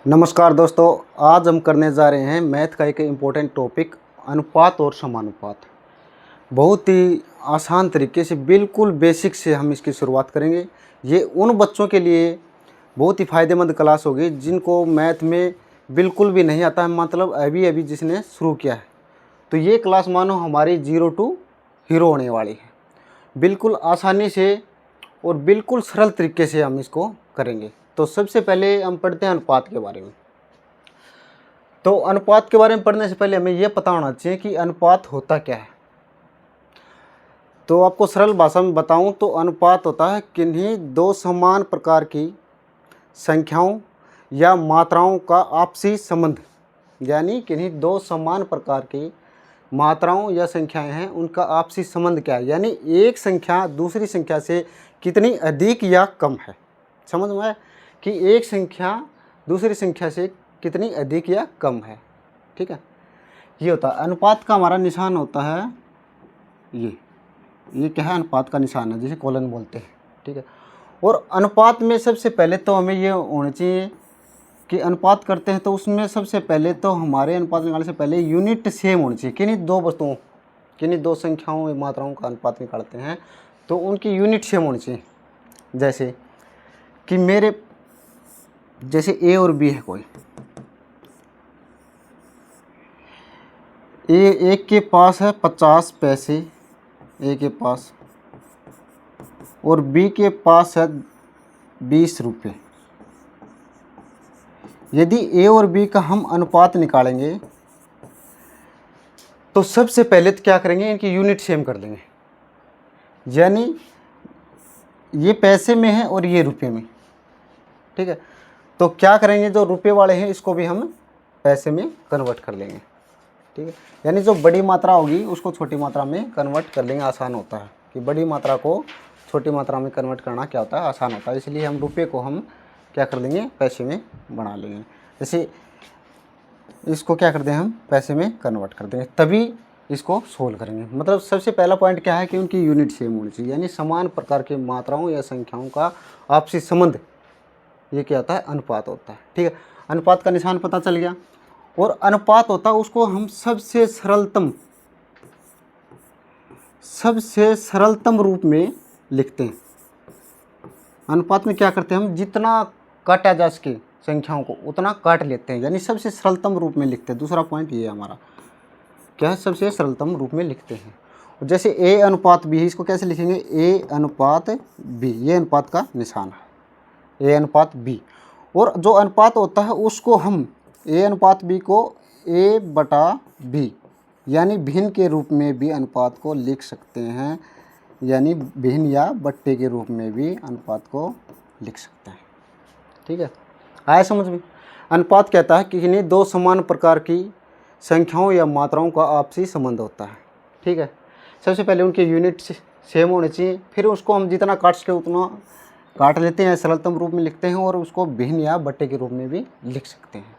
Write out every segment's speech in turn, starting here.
नमस्कार दोस्तों, आज हम करने जा रहे हैं मैथ का एक इम्पोर्टेंट टॉपिक अनुपात और समानुपात। बहुत ही आसान तरीके से, बिल्कुल बेसिक से हम इसकी शुरुआत करेंगे। ये उन बच्चों के लिए बहुत ही फ़ायदेमंद क्लास होगी जिनको मैथ में बिल्कुल भी नहीं आता है, मतलब अभी अभी जिसने शुरू किया है। तो ये क्लास मानो हमारी 0 टू हीरो होने वाली है। बिल्कुल आसानी से और बिल्कुल सरल तरीके से हम इसको करेंगे। तो सबसे पहले हम पढ़ते हैं अनुपात के बारे में। तो अनुपात के बारे में पढ़ने से पहले हमें यह पता होना चाहिए कि अनुपात होता क्या है। तो आपको सरल भाषा में बताऊं तो अनुपात होता है किन्हीं दो समान प्रकार की संख्याओं या मात्राओं का आपसी संबंध। यानी किन्हीं दो समान प्रकार की मात्राओं या संख्याएं हैं, उनका आपसी संबंध क्या है, यानी एक संख्या दूसरी संख्या से कितनी अधिक या कम है। समझ में आया कि एक संख्या दूसरी संख्या से कितनी अधिक या कम है। ठीक है, ये होता है अनुपात का हमारा निशान होता है ये क्या है, अनुपात का निशान है, जिसे कोलन बोलते हैं। ठीक है, और अनुपात में सबसे पहले तो हमें ये होना चाहिए कि अनुपात करते हैं तो उसमें सबसे पहले तो हमारे अनुपात निकालने से पहले यूनिट सेम होनी चाहिए। किन्हीं दो वस्तुओं, किन्हीं दो संख्याओं या मात्राओं का अनुपात निकालते हैं तो उनकी यूनिट सेम होनी चाहिए। जैसे कि जैसे ए और बी है, कोई एक के पास है 50 पैसे, ए के पास, और बी के पास है 20 रुपये। यदि ए और बी का हम अनुपात निकालेंगे तो सबसे पहले तो क्या करेंगे, इनकी यूनिट सेम कर देंगे। यानी ये पैसे में है और ये रुपये में। ठीक है, तो क्या करेंगे, जो रुपये वाले हैं इसको भी हम पैसे में कन्वर्ट कर लेंगे। ठीक है, यानी जो बड़ी मात्रा होगी उसको छोटी मात्रा में कन्वर्ट कर लेंगे। आसान होता है कि बड़ी मात्रा को छोटी मात्रा में कन्वर्ट करना क्या होता है, आसान होता है। इसलिए हम रुपये को हम क्या कर लेंगे, पैसे में बना लेंगे। जैसे इसको क्या कर दें, हम पैसे में कन्वर्ट कर देंगे, तभी इसको सोल्व करेंगे। मतलब सबसे पहला पॉइंट क्या है कि उनकी यूनिट सेम होनी चाहिए, यानी समान प्रकार की मात्राओं या संख्याओं का आपसी संबंध, ये क्या होता है, अनुपात होता है। ठीक है, अनुपात का निशान पता चल गया। और अनुपात होता है उसको हम सबसे सरलतम रूप में लिखते हैं। अनुपात में क्या करते हैं, हम जितना काटा जा सके संख्याओं को उतना काट लेते हैं, यानी सबसे सरलतम रूप में लिखते हैं। दूसरा पॉइंट ये है हमारा, क्या है, सबसे सरलतम रूप में लिखते हैं। जैसे ए अनुपात बी, इसको कैसे लिखेंगे, ए अनुपात बी, ये अनुपात का निशान है, ए अनुपात बी। और जो अनुपात होता है उसको हम ए अनुपात बी को ए बटा बी, यानी भिन्न के रूप में भी अनुपात को लिख सकते हैं, यानी भिन्न या बट्टे के रूप में भी अनुपात को लिख सकते हैं। ठीक है, आया समझ में। अनुपात कहता है कि किन्हीं दो समान प्रकार की संख्याओं या मात्राओं का आपसी संबंध होता है। ठीक है, सबसे पहले उनके यूनिट सेम होने चाहिए, फिर उसको हम जितना काट सके उतना काट लेते हैं, सरलतम रूप में लिखते हैं, और उसको भिन्न या बट्टे के रूप में भी लिख सकते हैं।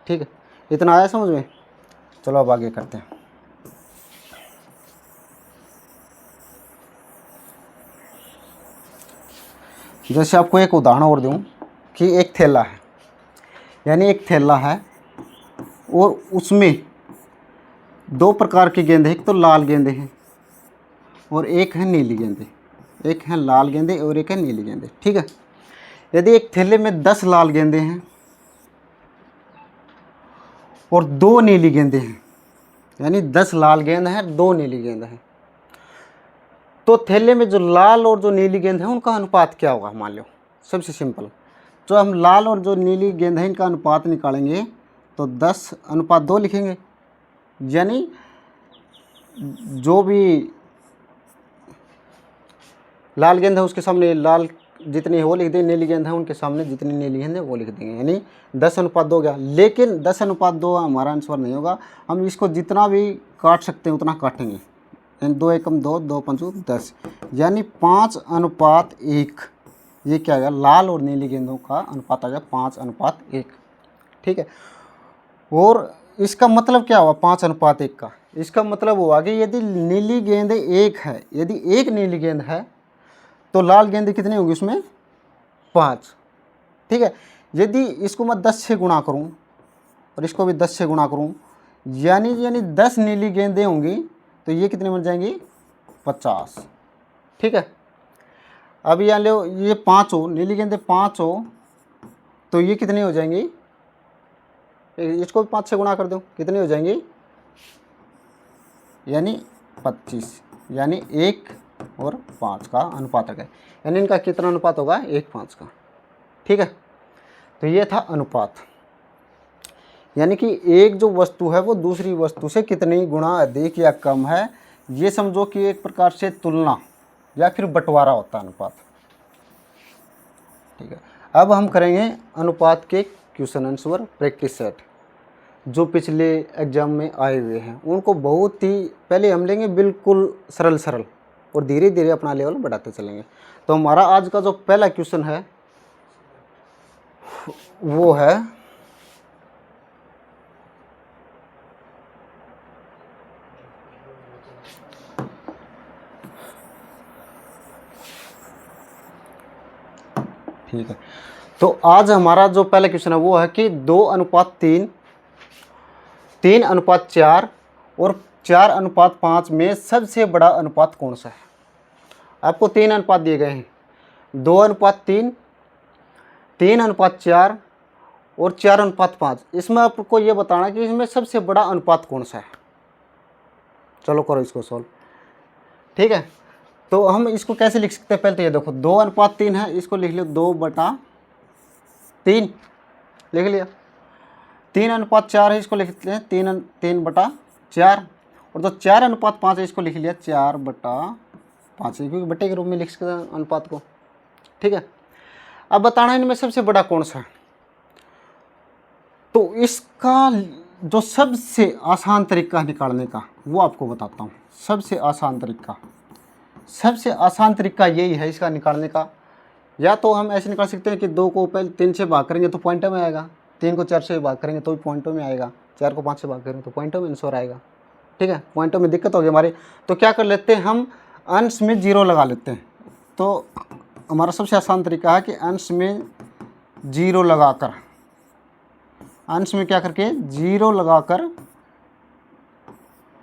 ठीक है, इतना आया समझ में। चलो अब आगे करते हैं। जैसे आपको एक उदाहरण और दूं कि एक थैला है, यानी एक थैला है और उसमें दो प्रकार की गेंदें, एक तो लाल गेंदे हैं और एक है नीली गेंदे। एक है लाल गेंदे और एक है नीली गेंदे। ठीक है, यदि एक थैले में 10 लाल गेंदे हैं और 2 नीली गेंदे हैं, यानी 10 लाल गेंद हैं, 2 नीली गेंद हैं, तो थैले में जो लाल और जो नीली गेंद है उनका अनुपात क्या होगा। मान लो सबसे सिंपल, जो हम लाल और जो नीली गेंद है इनका अनुपात निकालेंगे तो 10:2 लिखेंगे। यानी जो भी लाल गेंद है उसके सामने लाल जितनी है वो लिख देंगे, नीली गेंद है उनके सामने जितनी नीली गेंद है वो लिख देंगे, यानी 10:2 गया। लेकिन 10:2 हमारा आंसर नहीं होगा, हम इसको जितना भी काट सकते हैं उतना काटेंगे। 2 एकम 2, 2 पंचू 10, यानी 5:1। ये क्या आएगा, लाल और नीली गेंदों का अनुपात आ गया 5:1। ठीक है, और इसका मतलब क्या हुआ 5:1 का, इसका मतलब हुआ कि यदि नीली गेंद एक है, यदि एक नीली गेंद है तो लाल गेंद कितनी होगी उसमें, 5। ठीक है। यदि इसको मैं 10 से गुणा करूं और इसको भी 10 से गुणा करूं, यानी 10 नीली गेंदें होंगी तो ये कितने बन जाएंगी? 50। ठीक है। अब यहाँ लो, ये 5 हो, नीली गेंदें 5 हो तो ये कितनी हो जाएंगी? इसको भी 5 से गुणा कर दो, कितनी हो जाएंगी? यानी 25, यानी 1 और 5 का अनुपात है, यानी इनका कितना अनुपात होगा? 1:5 का। ठीक है। तो ये था अनुपात, यानी कि एक जो वस्तु है वो दूसरी वस्तु से कितनी गुना अधिक या कम है, ये समझो कि एक प्रकार से तुलना या फिर बंटवारा होता है अनुपात। ठीक है। अब हम करेंगे अनुपात के क्वेश्चन आंसर प्रैक्टिस सेट जो पिछले एग्जाम में आए हुए हैं, उनको बहुत ही पहले हम लेंगे बिल्कुल सरल और धीरे धीरे अपना लेवल बढ़ाते चलेंगे। तो हमारा आज का जो पहला क्वेश्चन है वो है ठीक है। तो आज हमारा जो पहला क्वेश्चन है वो है कि 2:3, 3:4 और 4:5 में सबसे बड़ा अनुपात कौन सा है? आपको 3 अनुपात दिए गए हैं, 2:3, 3:4 और 4:5। इसमें आपको ये बताना कि इसमें सबसे बड़ा अनुपात कौन सा है। चलो करो इसको सॉल्व। ठीक है। तो हम इसको कैसे लिख सकते हैं? पहले तो ये देखो 2:3 है, इसको लिख लो 2/3 लिख लिया। 3:4 है, इसको लिख लेते हैं 3/4। और जो 4:5 है इसको लिख लिया 4/5, क्योंकि बटे के रूप में लिख सकते हैं अनुपात को। ठीक है। अब बताना है इनमें सबसे बड़ा कौन सा है। तो इसका जो सबसे आसान तरीका निकालने का वो आपको बताता हूँ। सबसे आसान तरीका यही है इसका निकालने का। या तो हम ऐसे निकाल सकते हैं कि 2 को पहले 3 से भाग करेंगे तो पॉइंटों में आएगा, 3 को 4 से भाग करेंगे तो भी पॉइंटों में आएगा, 4 को 5 से भाग करेंगे तो पॉइंटों में आंसर आएगा। ठीक है। पॉइंटों में दिक्कत होगी हमारी, तो क्या कर लेते हैं हम, अंश में 0 लगा लेते हैं। तो हमारा सबसे आसान तरीका है कि अंश में 0 लगाकर, अंश में क्या करके 0 लगाकर,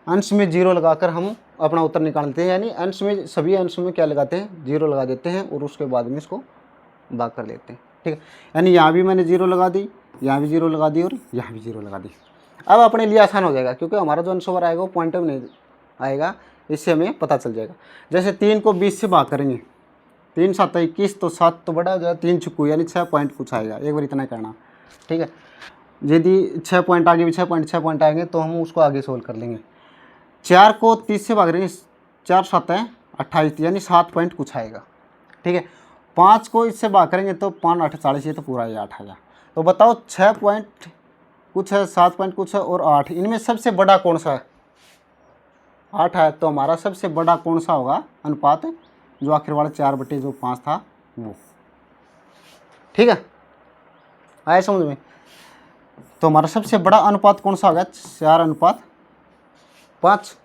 अंश में 0 लगाकर हम अपना उत्तर निकालते हैं। यानी अंश में, सभी अंश में क्या लगाते हैं? 0 लगा देते हैं और उसके बाद में इसको भाग कर लेते हैं। ठीक है। यानी यहाँ भी मैंने 0 लगा दी, यहाँ भी 0 लगा दी और यहाँ भी 0 लगा दी। अब अपने लिए आसान हो जाएगा, क्योंकि हमारा जो आंसर आएगा वो पॉइंट में नहीं आएगा, इससे हमें पता चल जाएगा। जैसे 3 को 20 से भाग करेंगे, 3 7 21, तो 7 तो बड़ा हो जाएगा, 3 चुकू यानी 6 पॉइंट कुछ आएगा। एक बार इतना करना। ठीक है। यदि 6 पॉइंट आगे भी 6 पॉइंट आएंगे तो हम उसको आगे सोल्व कर लेंगे। 4 को 30 से भाग रहे हैं, 4 7 28, यानी 7 पॉइंट कुछ आएगा। ठीक है। 5 को इससे भाग करेंगे तो 5 8 40, ये तो पूरा ये 8 आएगा। तो बताओ 6 पॉइंट कुछ है, 7 पॉइंट कुछ है और 8, इनमें सबसे बड़ा कौन सा है? 8 है। तो हमारा सबसे बड़ा कौन सा होगा अनुपात? जो आखिर वाला 4/5 था वो। ठीक है। आया समझ में? तो हमारा सबसे बड़ा अनुपात कौन सा होगा? 4:5।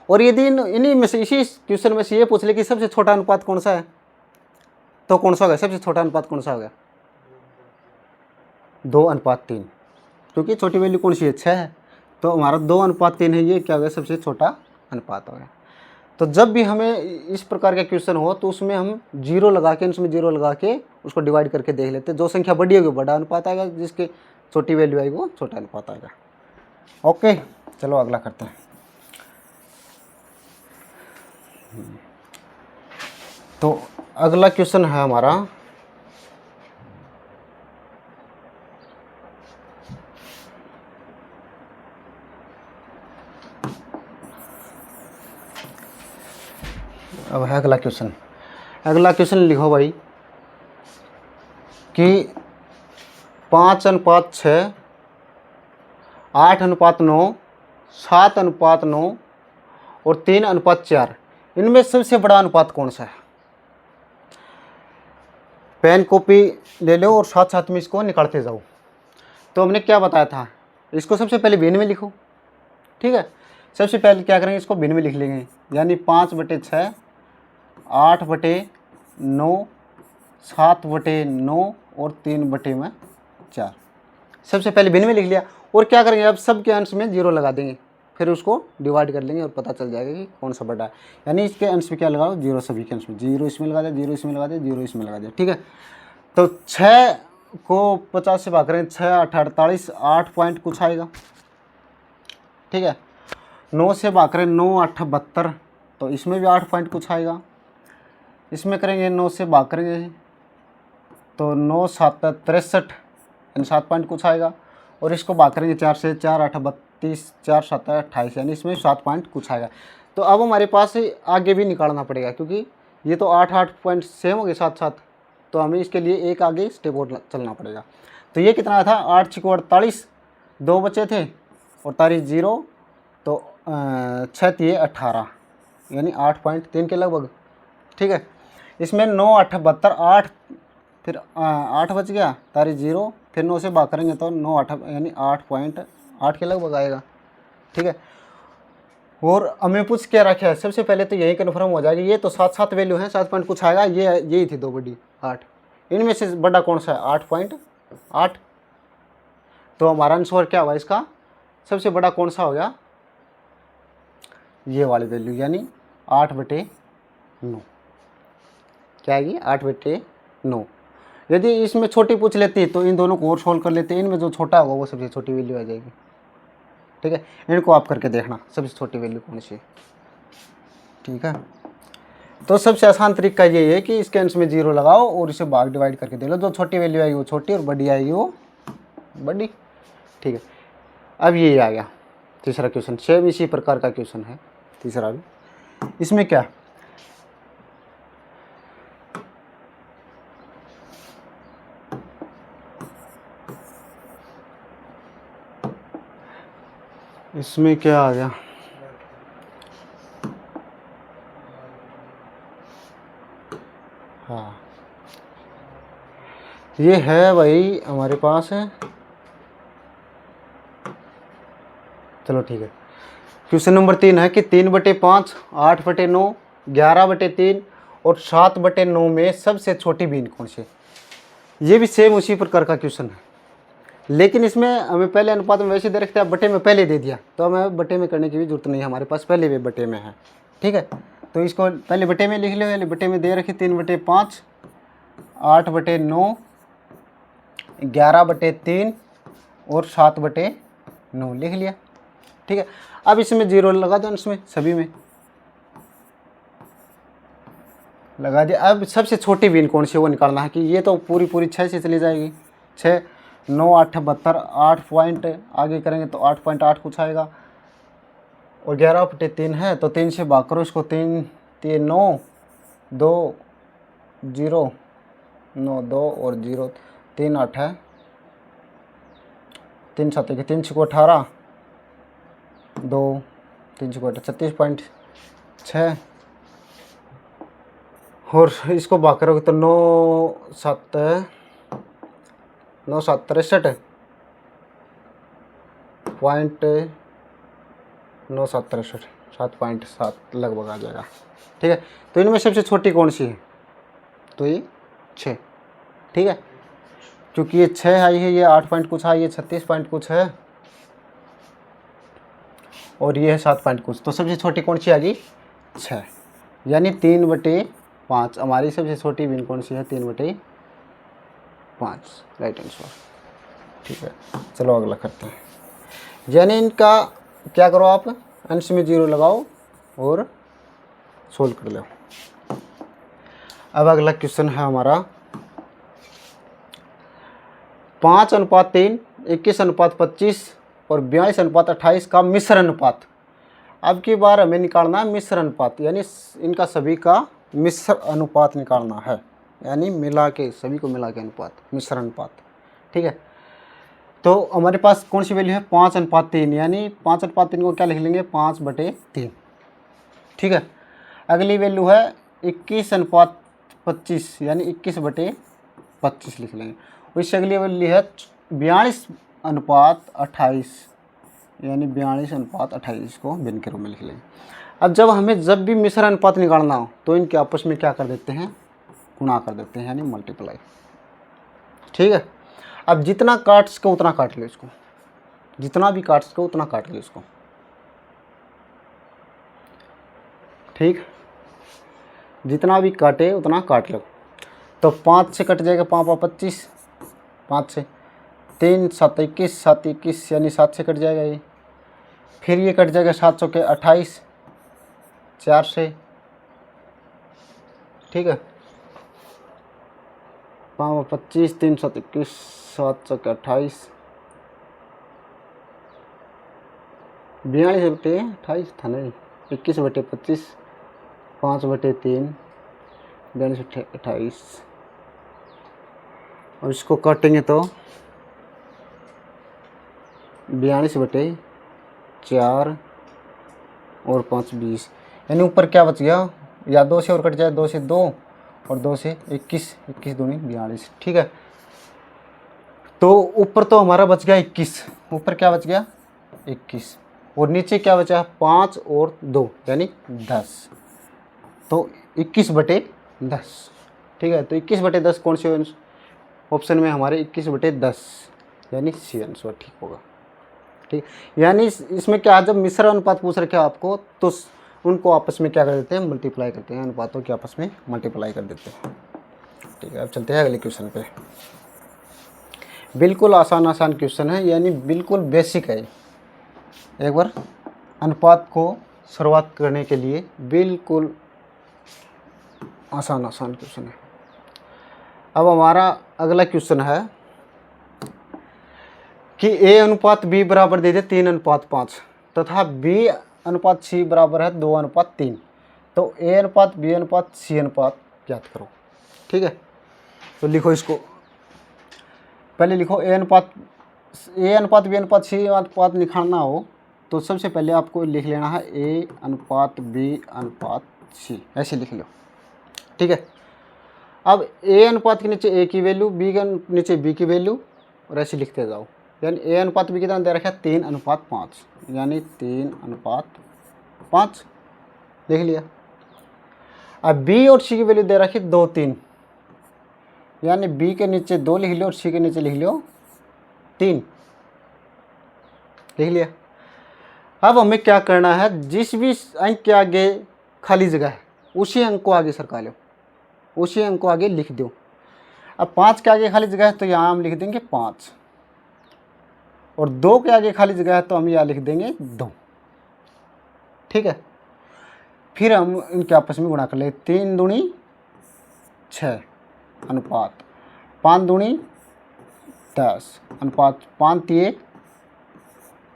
और यदि इन्हीं में से, इसी क्वेश्चन में से ये पूछ ले कि सबसे छोटा अनुपात कौन सा है, तो कौन सा होगा? सबसे छोटा अनुपात कौन सा होगा? 2:3, क्योंकि छोटी वैल्यू कौन सी है? 6 है। तो हमारा 2:3 है, ये क्या होगा? सबसे छोटा अनुपात होगा। तो जब भी हमें इस प्रकार का क्वेश्चन हो तो उसमें हम 0 लगा के, उसमें 0 लगा के उसको डिवाइड करके देख लेते हैं। जो संख्या बड़ी होगी बड़ा अनुपात आएगा, जिसके छोटी वैल्यू आएगी वो छोटा अनुपात आएगा। ओके, चलो अगला करते हैं। तो अगला क्वेश्चन है हमारा, अब है अगला क्वेश्चन। अगला क्वेश्चन लिखो भाई कि 5:6, 8:9, 7:9 और 3:4, इनमें सबसे बड़ा अनुपात कौन सा है? पेन कॉपी ले लो और साथ साथ में इसको निकालते जाओ। तो हमने क्या बताया था, इसको सबसे पहले भिन्न में लिखो। ठीक है। सबसे पहले क्या करेंगे, इसको भिन्न में लिख लेंगे। यानी 5/6, 8/9 7/9 और 3/4। सबसे पहले भिन्न में लिख लिया और क्या करेंगे, अब सबके अंश में 0 लगा देंगे, फिर उसको डिवाइड कर लेंगे और पता चल जाएगा कि कौन सा बड़ा है। यानी इसके अंश में क्या लगाओ, 0 सभी के अंश में, 0 इसमें लगा दिया, 0 इसमें लगा दिया, 0 इसमें लगा दिया। ठीक है, तो 6 को 50 से भाग करेंगे, 6 8 48, 8 पॉइंट कुछ आएगा। ठीक है, 9 से भाग करें 9 8 72, तो इसमें भी 8 पॉइंट कुछ आएगा। इसमें करेंगे 9 से भाग करेंगे तो 9 7 63, यानी 7 पॉइंट कुछ आएगा। और इसको भाग करेंगे 4 से, 4 8 32, 4 7 28, यानी इसमें 7 पॉइंट कुछ आएगा। तो अब हमारे पास आगे भी निकालना पड़ेगा, क्योंकि ये तो 8 पॉइंट सेम हो गए साथ साथ, तो हमें इसके लिए एक आगे स्टेप और चलना पड़ेगा। तो ये कितना था, 8 6 48, 2 बचे थे और तारीख 0, तो 6 3 18, यानी 8.3 के लगभग। ठीक है, इसमें 9 8 72, 8 फिर 8 बच गया, तारीख 0, फिर 9 से भाग करेंगे तो 9 8 यानी 8.8 के लगभग आएगा। ठीक है, और हमें पूछ क्या रखा है, सबसे पहले तो यही कन्फर्म हो जाएगी, ये तो 7 वैल्यू है, 7 पॉइंट कुछ आएगा, यही थी 2 बड़ी 8, इनमें से बड़ा कौन सा है, 8.8। तो हमारा आंसर क्या हुआ इसका, सबसे बड़ा कौन सा हो गया, ये वाली वैल्यू, यानी 8/9। क्या आएगी, 8/9। यदि इसमें छोटी पूछ लेती तो इन दोनों को और सोल्व कर लेते, इनमें जो छोटा होगा वो सबसे छोटी वैल्यू आ जाएगी। ठीक है, इनको आप करके देखना सबसे छोटी वैल्यू कौन सी है। ठीक है, तो सबसे आसान तरीका ये है कि इसके अंश में 0 लगाओ और इसे भाग डिवाइड करके दे लो, जो छोटी वैल्यू आएगी वो छोटी और बड़ी आएगी वो बड़ी। ठीक है, अब ये आ गया तीसरा क्वेश्चन, सेम इसी प्रकार का क्वेश्चन है तीसरा भी। इसमें क्या, इसमें क्या आ गया, हाँ ये है भाई हमारे पास है। चलो ठीक है, क्वेश्चन नंबर 3 है कि 3/5, 8/9, 11/3 और 7/9 में सबसे छोटी भिन्न कौन सी। ये भी सेम उसी प्रकार का क्वेश्चन है, लेकिन इसमें हमें पहले अनुपात में वैसे दे रखते हैं, बटे में पहले दे दिया, तो हमें बटे में करने की भी जरूरत नहीं है, हमारे पास पहले भी बटे में है। ठीक है, तो इसको पहले बटे में लिख लो, यानी बटे में दे रखी 3/5, 8/9, 11/3 और 7/9 लिख लिया। ठीक है, अब इसमें 0 लगा दो, इसमें सभी में लगा दिया। अब सबसे छोटी भिन्न कौन सी वो निकालना है, कि ये तो पूरी 6 से चली जाएगी, 6 9 8 72, 8 पॉइंट आगे करेंगे तो 8.8 कुछ आएगा, और 11/3 है तो 3 से भाग करो इसको, 3 3 9 2 0 9 2 और 0 3 8 है, 3 7 के 3 6 18, 2 3 6 18 36.6, और इसको भाग करोगे तो 9 7 63 पॉइंट 7.7 लगभग आ जाएगा। ठीक है, तो इनमें सबसे छोटी कौन सी है, तो ये 6। ठीक है, क्योंकि ये 6 आई है, ये 8 पॉइंट कुछ है, ये 36 पॉइंट कुछ है, और ये है 7 पॉइंट कुछ, तो सबसे छोटी कौन सी आ गई, 6, यानी 3/5 हमारी सबसे छोटी भिन्न कौन सी है, 3/5, राइट आंसर। ठीक है, चलो अगला करते हैं, यानी इनका क्या करो, आप अंश में 0 लगाओ और सोल्व कर लो। अब अगला क्वेश्चन है हमारा 5:3, 21:25 और 42:28 का मिश्र अनुपात। अब की बार हमें निकालना है मिश्र अनुपात, यानी इनका सभी का मिश्र अनुपात निकालना है, यानी मिला के सभी को मिला के अनुपात, मिश्र अनुपात। ठीक है, तो हमारे पास कौन सी वैल्यू है, 5:3, यानी 5:3 को क्या लिख लेंगे, 5/3। ठीक है, अगली वैल्यू है 21:25, यानी 21/25 लिख लेंगे, और इससे अगली वैल्यू है 42:28, यानी 42:28 को भिन्न के रूप में लिख लेंगे। अब जब भी मिश्र अनुपात निकालना हो तो इनके आपस में क्या कर देते हैं, गुणा कर देते हैं, यानी मल्टीप्लाई। ठीक है, अब जितना काट सको उतना काट लो इसको, जितना भी काट सको उतना काट लो इसको। ठीक, जितना भी काटे उतना काट लो। तो 5 से कट जाएगा 5 5 25, 5 से 3 7 21, 7 21 यानी 7 से कट जाएगा ये। फिर ये कट जाएगा 7 चौके 28, 4 से। ठीक है, 5 25, 3 7 21, 7 चौके 28, 42 बटे 28 था नहीं, 21 बटे 25, 5 बटे 3, 42 बटे 28। और इसको काटेंगे तो 42 बटे 4 और 5 20, यानी ऊपर क्या बच गया, या 2 से और कट जाए, 2 से 2 और 2 से 21, 21 दूनी 42। ठीक है, तो ऊपर तो हमारा बच गया 21, ऊपर क्या बच गया 21, और नीचे क्या बचा 5 और 2 यानी 10, तो 21 बटे 10। ठीक है, तो 21 बटे 10 कौन से ऑप्शन में हमारे 21 बटे 10 यानी सी आंसर ठीक होगा। ठीक, यानी इसमें क्या, जब मिश्र अनुपात पूछ रखे आपको तो उनको आपस में क्या कर देते हैं, मल्टीप्लाई करते हैं, अनुपातों के आपस में मल्टीप्लाई कर देते हैं। ठीक है, अब चलते हैं अगले क्वेश्चन पे। बिल्कुल आसान क्वेश्चन है, यानी बिल्कुल बेसिक है। एक बार अनुपात को शुरुआत करने के लिए बिल्कुल आसान क्वेश्चन है। अब हमारा अगला क्वेश्चन है कि a अनुपात b बराबर दे दे 3:5 तथा b अनुपात c बराबर है 2:3, तो a अनुपात b अनुपात c अनुपात ज्ञात करो। ठीक है, तो लिखो इसको, पहले लिखो a अनुपात b अनुपात c अनुपात निकालना हो तो सबसे पहले आपको लिख लेना है a अनुपात b अनुपात c, ऐसे लिख लो। ठीक है, अब a अनुपात के नीचे a की वैल्यू, b के नीचे b की वैल्यू, और ऐसे लिखते जाओ। यानी a अनुपात b कितना दे रखा है 3:5, यानी 3:5 लिख लिया। अब b और c की वैल्यू दे रखी 2 3, यानी b के नीचे 2 लिख लो और c के नीचे लिख लो 3, लिख लिया। अब हमें क्या करना है, जिस भी अंक के आगे खाली जगह है उसी अंक को आगे सरका लो, उसी अंक को आगे लिख दो। अब 5 के आगे खाली जगह है तो यहाँ हम लिख देंगे 5, और 2 के आगे खाली जगह है तो हम यहाँ लिख देंगे 2। ठीक है, फिर हम इनके आपस में गुणा कर लेंगे, 3 दूनी 6 अनुपात 5 दूनी 10 अनुपात 5 3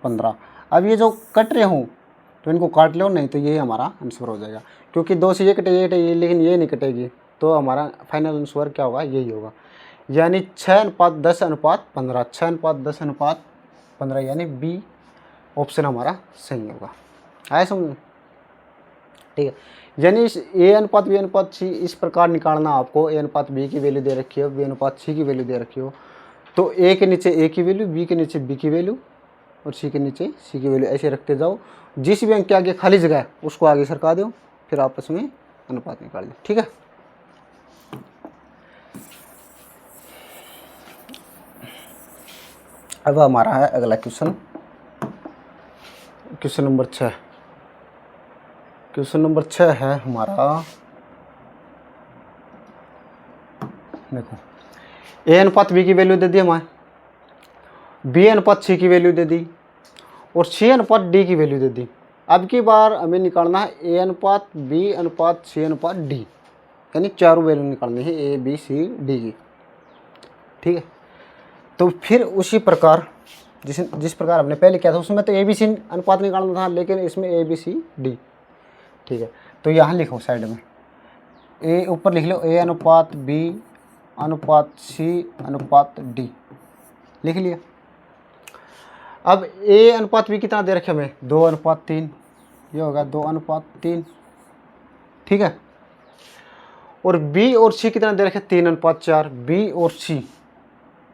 15। अब ये जो कट रहे हों तो इनको काट लो, नहीं तो ये हमारा आंसर हो जाएगा, क्योंकि 2 से ये कटेगी, लेकिन ये नहीं कटेगी, तो हमारा फाइनल आंसर क्या होगा, यही होगा। यानी 6:10 अनुपात 15, 6:10 अनुपात 15, यानी बी ऑप्शन हमारा सही होगा। आया समझ? ठीक है, यानी ए अनुपात बी अनुपात सी इस प्रकार निकालना आपको। ए अनुपात बी की वैल्यू दे रखी हो, बी अनुपात सी की वैल्यू दे रखी हो, तो ए के नीचे ए की वैल्यू, बी के नीचे बी की वैल्यू और सी के नीचे सी की वैल्यू, ऐसे रखते जाओ। जिस भी अंक के आगे खाली जगह है उसको आगे सरका दो, फिर आपस में अनुपात निकाल दो। ठीक है, अब हमारा है अगला question, question number 6। Question number 6 है हमारा, देखो ए अनुपात बी की वैल्यू दे दी हमारे, बी अनुपात सी की वैल्यू दे दी, और सी अनुपात डी की वैल्यू दे दी। अब की बार हमें निकालना है ए अनुपात बी अनुपात सी अनुपात डी, यानी चारों वैल्यू निकालनी है ए बी सी डी की। ठीक है, तो फिर उसी प्रकार जिस प्रकार हमने पहले किया था उसमें तो ए बी सी अनुपात निकालना था, लेकिन इसमें ए बी सी डी। ठीक है, तो यहाँ लिखो साइड में, ए ऊपर लिख लो ए अनुपात बी अनुपात सी अनुपात डी, लिख लिया। अब ए अनुपात बी कितना दे रखे हमें, 2:3, ये होगा 2:3। ठीक है, और बी और सी कितना दे रखे 3:4, बी और सी,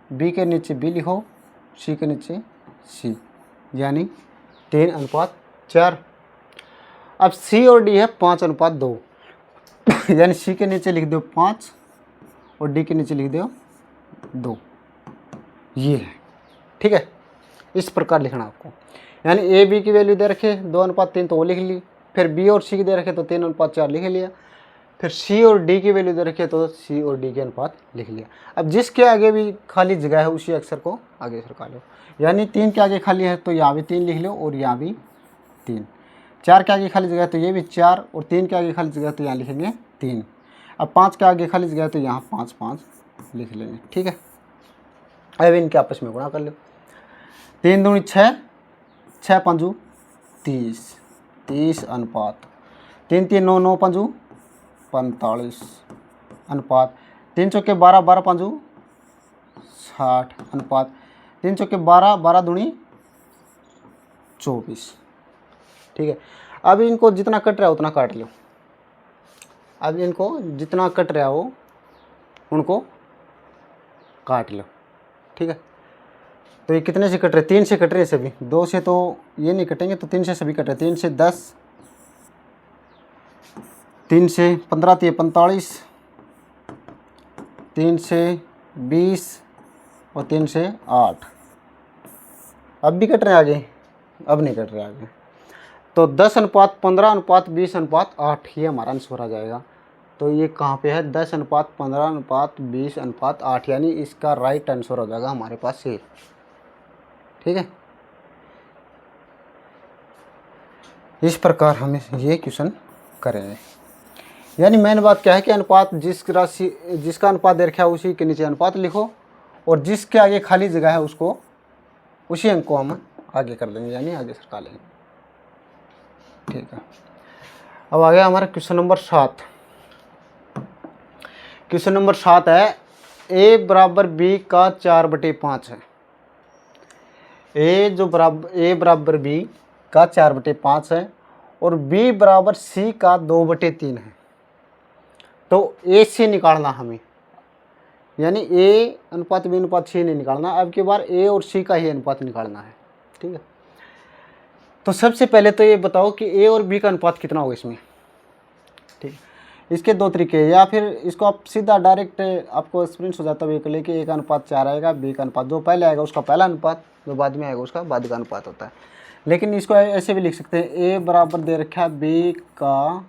बी के नीचे बी लिखो, सी के नीचे सी, यानी 3:4। अब सी और डी है 5:2 यानी सी के नीचे लिख दो 5 और डी के नीचे लिख दो 2, ये है। ठीक है, इस प्रकार लिखना आपको। यानी ए बी की वैल्यू दे रखे 2:3 तो वो लिख ली, फिर बी और सी की दे रखे तो 3:4 लिख लिया, फिर सी और डी की वैल्यू दे रखी है तो सी और डी के अनुपात लिख लिया। अब जिसके आगे भी खाली जगह है उसी अक्षर को आगे सरका लो। यानी 3 के आगे खाली है तो यहाँ भी 3 लिख लो और यहाँ भी 3। 4 के आगे खाली जगह है तो ये भी 4 और 3 के आगे खाली जगह है तो यहाँ लिखेंगे 3। अब 5 के आगे खाली जगह है तो यहाँ 5 5 लिख लेंगे। ठीक है, अब इनके आपस में गुणा कर लो। 3 दूनी 6, 6 पंजू 30, 30 अनुपात 3 3 9 9 पंजू 45 अनुपात 3 चौके 12 12 पंजू 60 अनुपात 3 चौके 12 12 दूनी 24। ठीक है, अब इनको जितना कट रहा है उतना काट लो। अब इनको जितना कट रहा हो उनको काट लो। ठीक है, तो ये कितने से कट रहे? 3 से कट रहे सभी, 2 से तो ये नहीं कटेंगे, तो 3 से सभी कट रहे। 3 से 10, 3 से 15 तो ये 45, 3 से 20 और 3 से 8। अब भी कट रहे हैं आगे? अब नहीं कट रहे आगे। तो 10:15:20:8 ये हमारा आंसर आ जाएगा। तो ये कहाँ पे है? 10:15:20:8, यानी इसका राइट आंसर हो जाएगा हमारे पास ये। ठीक है, इस प्रकार हम ये क्वेश्चन करेंगे। यानी मेन बात क्या है कि अनुपात जिसका अनुपात दे रखा है उसी के नीचे अनुपात लिखो, और जिसके आगे खाली जगह है उसको उसी अंक को हम आगे कर देंगे, यानी आगे सरका लेंगे। ठीक है, अब आ गया हमारा क्वेश्चन नंबर 7। क्वेश्चन नंबर 7 है a बराबर b का 4/5 है। a बराबर b का 4/5 है और b बराबर c का 2/3 है। तो a से निकालना हमें, यानी a अनुपात b अनुपात c नहीं निकालना, अब की बार a और c का ही अनुपात निकालना है। ठीक है, तो सबसे पहले तो ये बताओ कि a और b का अनुपात कितना होगा इसमें। ठीक है, इसके 2 तरीके हैं, या फिर इसको आप सीधा डायरेक्ट आपको एक्सपीरियंस हो जाता है कि a का अनुपात 4 आएगा, b का अनुपात जो पहले आएगा उसका पहला अनुपात, जो बाद में आएगा उसका बाद का अनुपात होता है। लेकिन इसको ऐसे भी लिख सकते हैं, a बराबर दे रखा है b का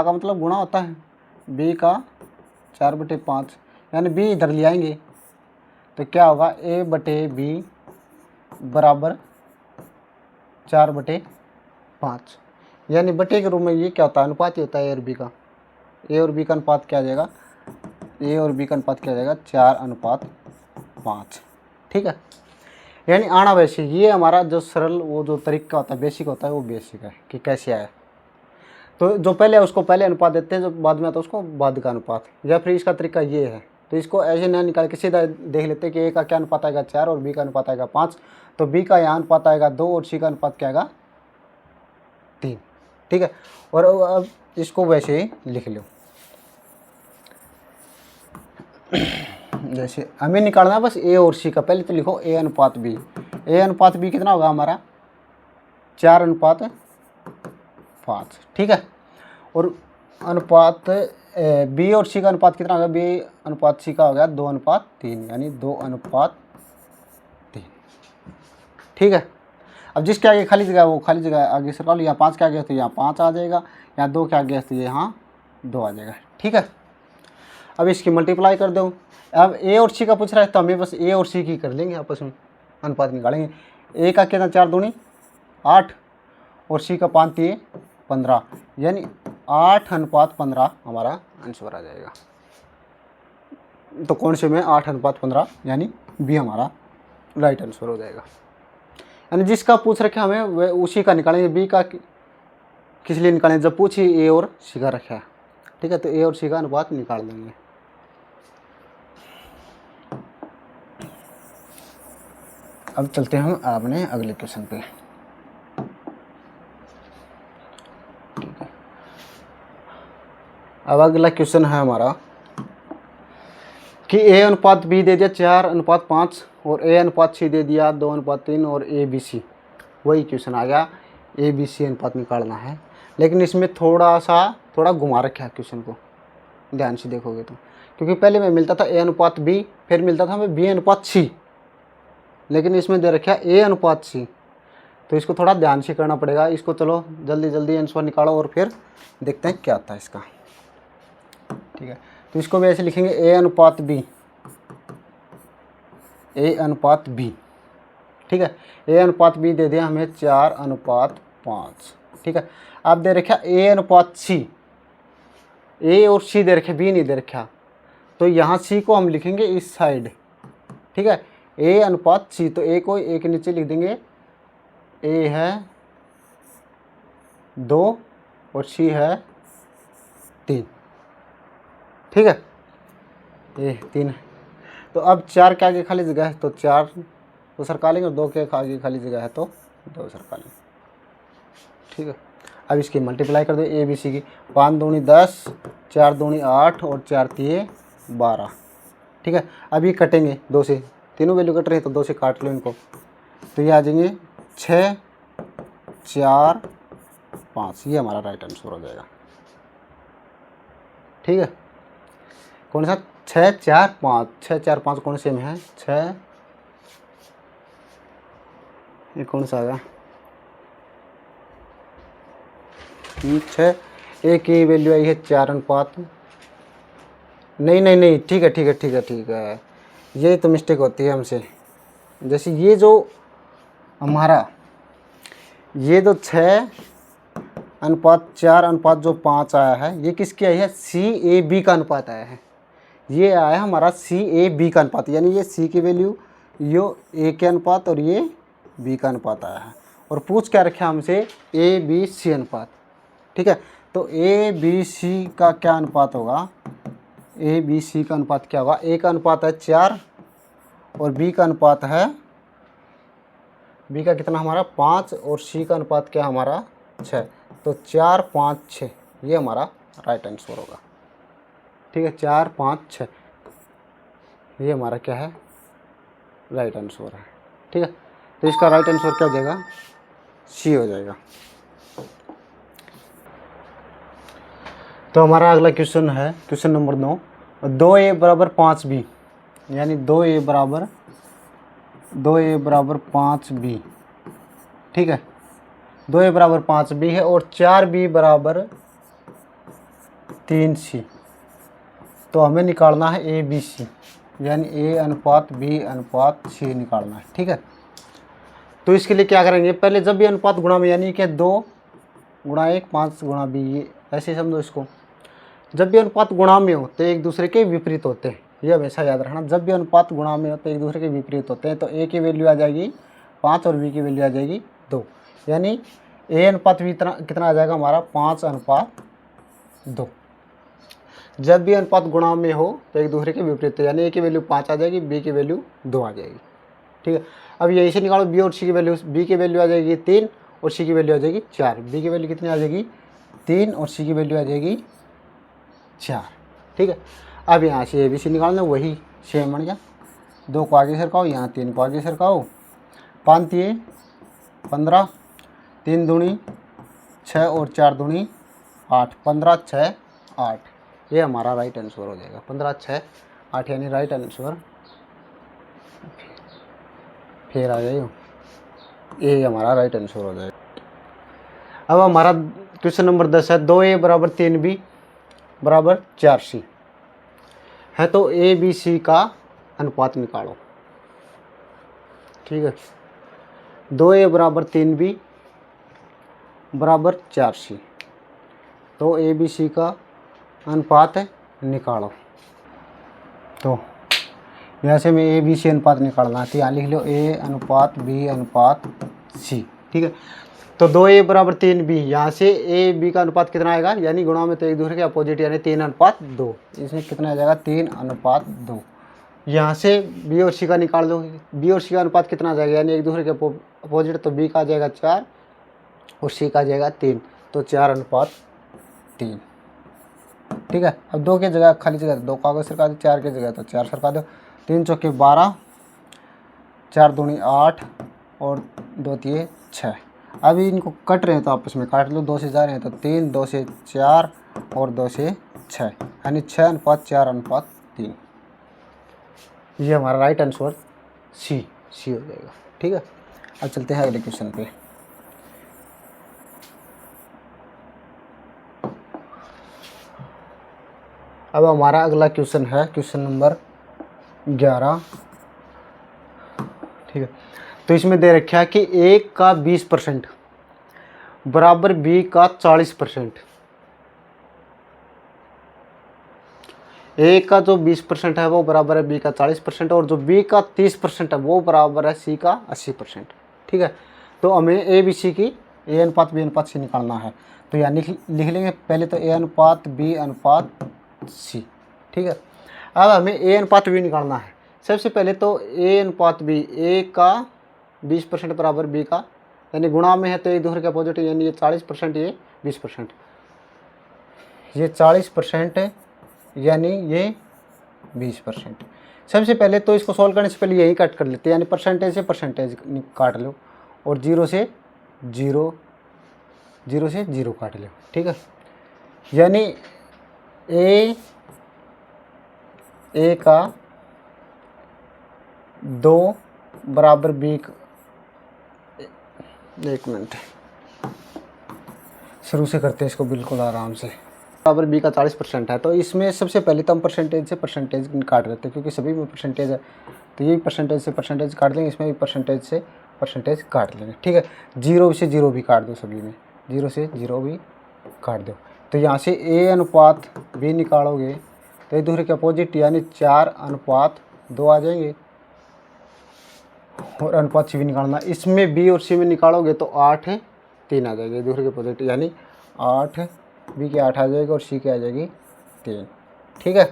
मतलब गुणा होता है b का 4/5, यानी b इधर ले आएंगे तो क्या होगा a/b बराबर 4/5, यानी बटे के रूप में ये क्या होता है? अनुपात ही होता है a और b का। a और b का अनुपात क्या आ जाएगा? a और b का अनुपात क्या आ जाएगा? 4:5। ठीक है, यानी आना वैसे ये हमारा जो सरल वो जो तरीका होता है बेसिक होता है वो बेसिक है कि कैसे आया। तो जो पहले है उसको पहले अनुपात देते हैं, जो बाद में आता है उसको बाद का अनुपात, या फिर इसका तरीका ये है। तो इसको ऐसे ना निकाल के सीधा देख लेते हैं कि a का क्या अनुपात आएगा 4 और b का अनुपात आएगा 5, तो b का यहाँ अनुपात आएगा 2 और c का अनुपात क्या आएगा 3। ठीक है, और अब इसको वैसे ही लिख लो। जैसे हमें निकालना है बस a और c का, पहले तो लिखो a अनुपात b। a अनुपात b कितना होगा हमारा? 4:5। ठीक है, और अनुपात b और c का अनुपात कितना होगा? b अनुपात c का हो गया 2:3, यानी 2:3। ठीक है, अब जिसके आगे खाली जगह वो खाली जगह आगे सरका लो। यहाँ 5 के आगे तो यहाँ 5 आ जाएगा, यहाँ 2 के आगे तो यहाँ 2 आ जाएगा। ठीक है, अब इसकी मल्टीप्लाई कर दो। अब a और c का पूछ रहा है तो हमें बस a और c की कर लेंगे, आपस में अनुपात निकालेंगे। a का कितना? 4 दूनी 8 और c का 5 3 15, यानी 8:15 हमारा आंसर आ जाएगा। तो कौन से में 8:15, यानी बी हमारा राइट आंसर हो जाएगा। यानी जिसका पूछ रखे हमें वह उसी का निकालेंगे, बी का किस लिए निकालेंगे? जब पूछी ए और सी का रखा है। ठीक है, तो ए और सी का अनुपात निकाल देंगे। अब चलते हैं हम अपने अगले क्वेश्चन पे। ठीक है, अब अगला क्वेश्चन है हमारा कि a अनुपात b दे दिया 4:5 और a अनुपात c दे दिया 2:3 और a b c। वही क्वेश्चन आ गया, a b c अनुपात निकालना है, लेकिन इसमें थोड़ा घुमा रखा है क्वेश्चन को, ध्यान से देखोगे तो, क्योंकि पहले में मिलता था A अनुपात B, फिर मिलता था हमें B अनुपात C, लेकिन इसमें दे रखा है A अनुपात C। तो इसको थोड़ा ध्यान से करना पड़ेगा। इसको चलो जल्दी जल्दी आंसर निकालो और फिर देखते हैं क्या आता है इसका। ठीक है, तो इसको भी ऐसे लिखेंगे A अनुपात B, A अनुपात B। ठीक है, A अनुपात B दे दिया हमें 4 अनुपात 5। ठीक है, अब दे रखा A अनुपात C, A और C दे रखे, B नहीं दे रखा, तो यहाँ C को हम लिखेंगे इस साइड। ठीक है, A अनुपात C, तो A को A के नीचे लिख देंगे, A है 2 और C है 3। ठीक है, A 3 है, तो अब 4 के आगे खाली जगह है तो 4 तो सरका लेंगे, और 2 के आगे खाली जगह है तो 2 सरका लेंगे। ठीक है, अब इसकी मल्टीप्लाई कर दो A B C की, 5 दूनी 10, 4 दूनी 8 और 4 तिये 12। ठीक है, अब ये कटेंगे 2 से, तीनों वैल्यू कट रहे हैं तो 2 से काट लो इनको, तो ये आ जाएंगे 6 4 5, ये हमारा राइट आंसर हो जाएगा। ठीक है, कौन सा 6 4 5, 6 4 5 कौन से में है 6, ये कौन सा आएगा 6, एक की वैल्यू आई है 4 अनुपात, नहीं नहीं नहीं, ठीक है ठीक है ठीक है ठीक है, ये तो मिस्टेक होती है हमसे। जैसे ये जो हमारा ये जो 6 अनुपात 4 अनुपात जो 5 आया है, ये किसकी आई है CAB का अनुपात आया है, ये आया है हमारा CAB का अनुपात, यानी ये C की वैल्यू, ये A के अनुपात और ये B का अनुपात आया है, और पूछ क्या रखा हमसे ABC अनुपात। ठीक है, तो ABC का क्या अनुपात होगा, ABC का अनुपात क्या होगा, A का अनुपात है 4 और B का अनुपात है, B का कितना हमारा 5 और C का अनुपात क्या हमारा 6, तो 4 5 6, ये हमारा राइट आंसर होगा। ठीक है, 4 5 6, ये हमारा क्या है राइट आंसर है। ठीक है, तो इसका राइट आंसर क्या हो जाएगा C हो जाएगा। तो हमारा अगला क्वेश्चन है क्वेश्चन नंबर 9, 2A बराबर 5B, यानी 2A बराबर 5B। ठीक है, 2A बराबर 5B है और 4B बराबर 3C, तो हमें निकालना है ABC, यानी A अनुपात B अनुपात C निकालना है। ठीक है, तो इसके लिए क्या करेंगे, पहले जब भी अनुपात गुणा में, यानी कि 2 गुणा 1 5 गुणा B, ये ऐसे समझो इसको, जब भी अनुपात गुणा में हो तो एक दूसरे के विपरीत होते हैं, ये हमेशा याद रखना। जब भी अनुपात गुणा में हो तो एक दूसरे के विपरीत होते हैं, तो A की वैल्यू आ जाएगी 5 और B की वैल्यू आ जाएगी 2, यानी A अनुपात B कितना आ जाएगा हमारा 5 अनुपात 2। जब भी अनुपात गुणा में हो तो एक दूसरे के विपरीत, यानी A की वैल्यू 5 आ जाएगी, B की वैल्यू 2 आ जाएगी। ठीक है, अब यही से निकालो B और C की वैल्यू, B की वैल्यू आ जाएगी 3 और C की वैल्यू आ जाएगी 4, B की वैल्यू कितनी आ जाएगी 3 और C की वैल्यू आ जाएगी 4। ठीक है, अब यहाँ से ABC निकालना, वही सेम बन गया, 2 को आगे सरकाओ, यहाँ 3 को आगे सरकाओ, 5 तिये 15, 3 दूनी 6 और 4 दूनी 8, 15 6 8, ये हमारा राइट आंसर हो जाएगा। 15 6 8 यानी राइट आंसर फिर आ जाएगा, ये हमारा राइट आंसर हो जाएगा। अब हमारा क्वेश्चन नंबर 10 है, 2A बराबर 3B बराबर 4C है, तो ABC का अनुपात निकालो। ठीक है, 2A बराबर 3B बराबर 4C, तो ABC का अनुपात निकालो। तो यहाँ से मैं ABC अनुपात निकालना है, तो यहाँ लिख लो A अनुपात B अनुपात C। ठीक है, तो 2A बराबर 3B, यहाँ से A B का अनुपात कितना आएगा, यानी गुणा में तो एक दूसरे के अपोजिट, यानी 3 अनुपात 2, इसमें कितना आ जाएगा 3 अनुपात 2। यहाँ से B और C का निकाल दो, B और C का अनुपात कितना आ जाएगा, यानी एक दूसरे के अपोजिट, तो B का आ जाएगा 4 और C का आ जाएगा 3, तो 4 अनुपात 3। ठीक है, अब 2 की जगह खाली जगह 2 को आगे सरका दो, 4 की जगह तो 4 सरका दो, 3 चौके 12, 4 दूनी 8 और 2 तिये 6। अभी इनको कट रहे हैं तो आपस में काट लो, 2 से जा रहे हैं तो 3, 2 से 4 और 2 से 6, यानी 6 अनुपात 4 अनुपात 3। ये हमारा राइट आंसर सी हो जाएगा। ठीक है, अब चलते हैं अगले क्वेश्चन पे। अब हमारा अगला क्वेश्चन है क्वेश्चन नंबर 11। ठीक है, तो इसमें दे रखा है कि A का 20% बराबर B का 40%। A का जो 20% है वो बराबर है B का 40%, और जो B का 30% है वो बराबर है C का 80%। ठीक है, तो हमें A B C की A अनुपात B अनुपात C निकालना है। तो यहाँ लिख लेंगे पहले तो A अनुपात B अनुपात C। ठीक है, अब हमें A अनुपात B निकालना है। सबसे पहले तो A अनुपात B, A का 20% बराबर B का, यानी गुणा में है तो एक दूसरे के अपोजिट, यानी ये 40% ये 20%, ये 40% है यानी ये 20%। सबसे पहले तो इसको सॉल्व करने से पहले यही कट कर लेते हैं, यानी परसेंटेज से परसेंटेज काट लो और 0 से 0 काट लो। ठीक है, यानी ए का 2 बराबर B का, एक मिनट शुरू से करते हैं इसको बिल्कुल आराम से। बराबर B का 40% है, तो इसमें सबसे पहले तो हम परसेंटेज से परसेंटेज काट लेते हैं, क्योंकि सभी में परसेंटेज है, तो ये परसेंटेज से परसेंटेज काट लेंगे, इसमें भी परसेंटेज से परसेंटेज काट लेंगे। ठीक है, 0 से 0 भी काट दो, सभी में 0 से 0 भी काट दो। तो यहाँ से A अनुपात B निकालोगे तो एक दूसरे के अपोजिट, यानी 4 अनुपात 2 आ जाएंगे, और अनुपात C भी निकालना। इसमें B और C में निकालोगे तो 8 3 आ जाएगी, एक दूसरे के अपोजिट, यानी 8 B के 8 आ जाएगा और C के आ जाएगी 3। ठीक है,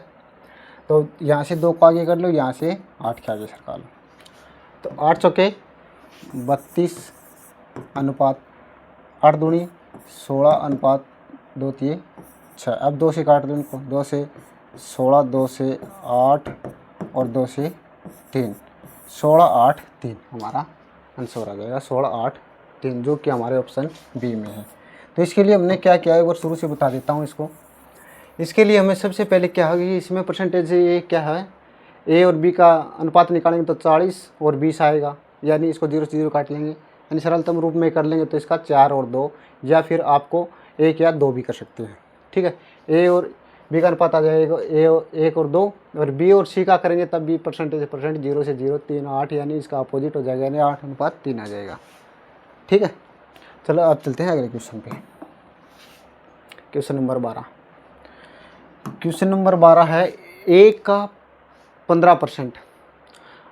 तो यहाँ से 2 को आगे कर लो, यहाँ से 8 के आगे सरका लो, तो 8 चौके 32 अनुपात 8 दूनी 16 अनुपात 2 3 6। अब 2 से काट दो इनको, 2 से 16, 2 से 8 और 2 से 3, 16 8 3 हमारा आंसर आ जाएगा। 16 8 3 जो कि हमारे ऑप्शन बी में है। तो इसके लिए हमने क्या किया है वो शुरू से बता देता हूँ इसको। इसके लिए हमें सबसे पहले क्या है कि इसमें परसेंटेज ये क्या है, ए और बी का अनुपात निकालेंगे तो 40 और 20 आएगा, यानी इसको 0 से 0 काट लेंगे, यानी सरलतम रूप में कर लेंगे तो इसका 4 और 2, या फिर आपको 1 या 2 भी कर सकते हैं। ठीक है, ए और बी का अनुपात आ जाएगा 1 और 2, और बी और सी का करेंगे तब भी परसेंटेज 0 से 0 3 8, यानी इसका अपोजिट हो जाएगा, यानी 8 अनुपात 3 आ जाएगा। ठीक है, चलो अब चलते हैं अगले क्वेश्चन पे। Question number 12। क्वेश्चन नंबर 12 है ए का 15%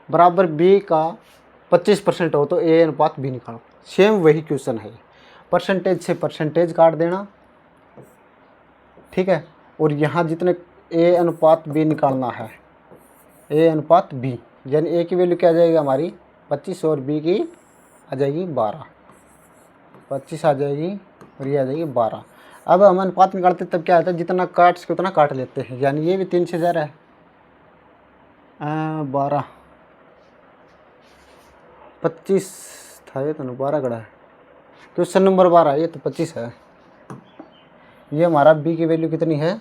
बराबर बी का 25% हो तो ए अनुपात बी निकालो। सेम वही क्वेश्चन है, परसेंटेज से परसेंटेज काट देना। ठीक है, और यहाँ जितने ए अनुपात बी निकालना है, ए अनुपात बी, यानी ए की वैल्यू क्या आ जाएगी हमारी 25 और बी की आ जाएगी 12, 25 आ जाएगी और ये आ जाएगी 12। अब हम अनुपात निकालते तब क्या आता है, जितना काट सके उतना काट लेते हैं, यानी ये भी 3 से ज़्यादा है 12 25 था, ये तो 12 कड़ा है। क्वेश्चन नंबर 12 ये तो 25 है। ये हमारा बी की वैल्यू कितनी है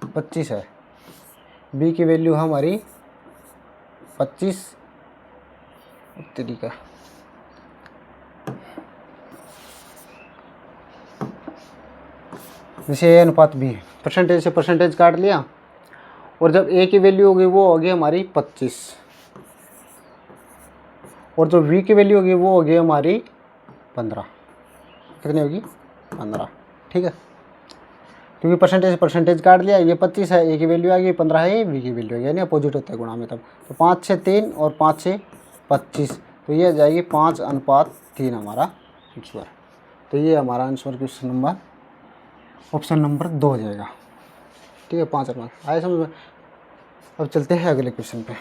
25 है, बी की वैल्यू हमारी 25 तरीका। जैसे ए अनुपात बी है, परसेंटेज से परसेंटेज काट लिया, और जब ए की वैल्यू होगी वो होगी हमारी 25, और जो वी की वैल्यू होगी वो होगी हमारी 15। कितनी होगी 15। ठीक है, क्योंकि परसेंटेज से परसेंटेज काट लिया, ये 25 है, ए की वैल्यू आ गई, 15 है, ये वी की वैल्यू आ गई, यानी अपोजिट होता है गुणा में तब। तो 5 से 3 और 5 से 25, तो ये आ जाएगी 5 अनुपात 3 हमारा आंसर। तो ये हमारा answer question number option number 2 हो जाएगा। ठीक है, 5 अनुपात आए समझ में। अब चलते हैं अगले क्वेश्चन पे।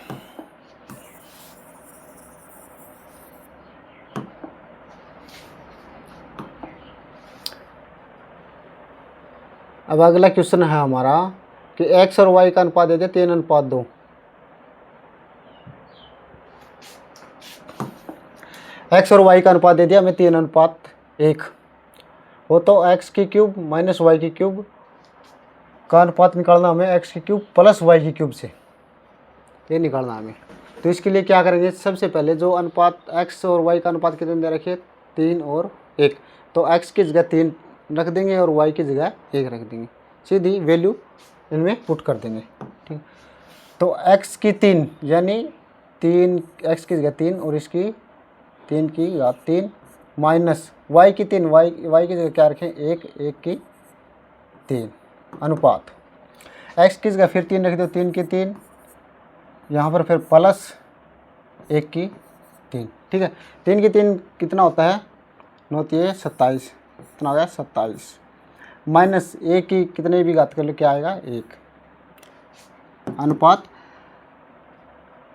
अब अगला क्वेश्चन है हमारा कि x और y का अनुपात दे दिया 3 अनुपात 2। x और y का अनुपात दे दिया हमें 3 अनुपात 1 हो तो x की क्यूब माइनस वाई की क्यूब का अनुपात निकालना हमें एक्स की क्यूब प्लस वाई की क्यूब से, ये निकालना हमें। तो इसके लिए क्या करेंगे, सबसे पहले जो अनुपात एक्स और वाई का अनुपात कितने दे रखे, 3 और 1, तो एक्स की जगह 3 रख देंगे और वाई की जगह 1 रख देंगे, सीधी वैल्यू इनमें पुट कर देंगे। ठीक, तो एक्स की 3 यानी 3, एक्स की जगह 3 और इसकी 3 की घात 3 माइनस वाई की 3, वाई की जगह क्या रखें, 1 की 3 अनुपात एक्स की जगह फिर 3 रख दो, 3 की 3 यहाँ पर फिर प्लस 1 की 3। ठीक है, 3 की 3 कितना होता है, 9 3 27, कितना हो गया 27, माइनस 1 की कितने भी घात कर लो क्या आएगा 1, अनुपात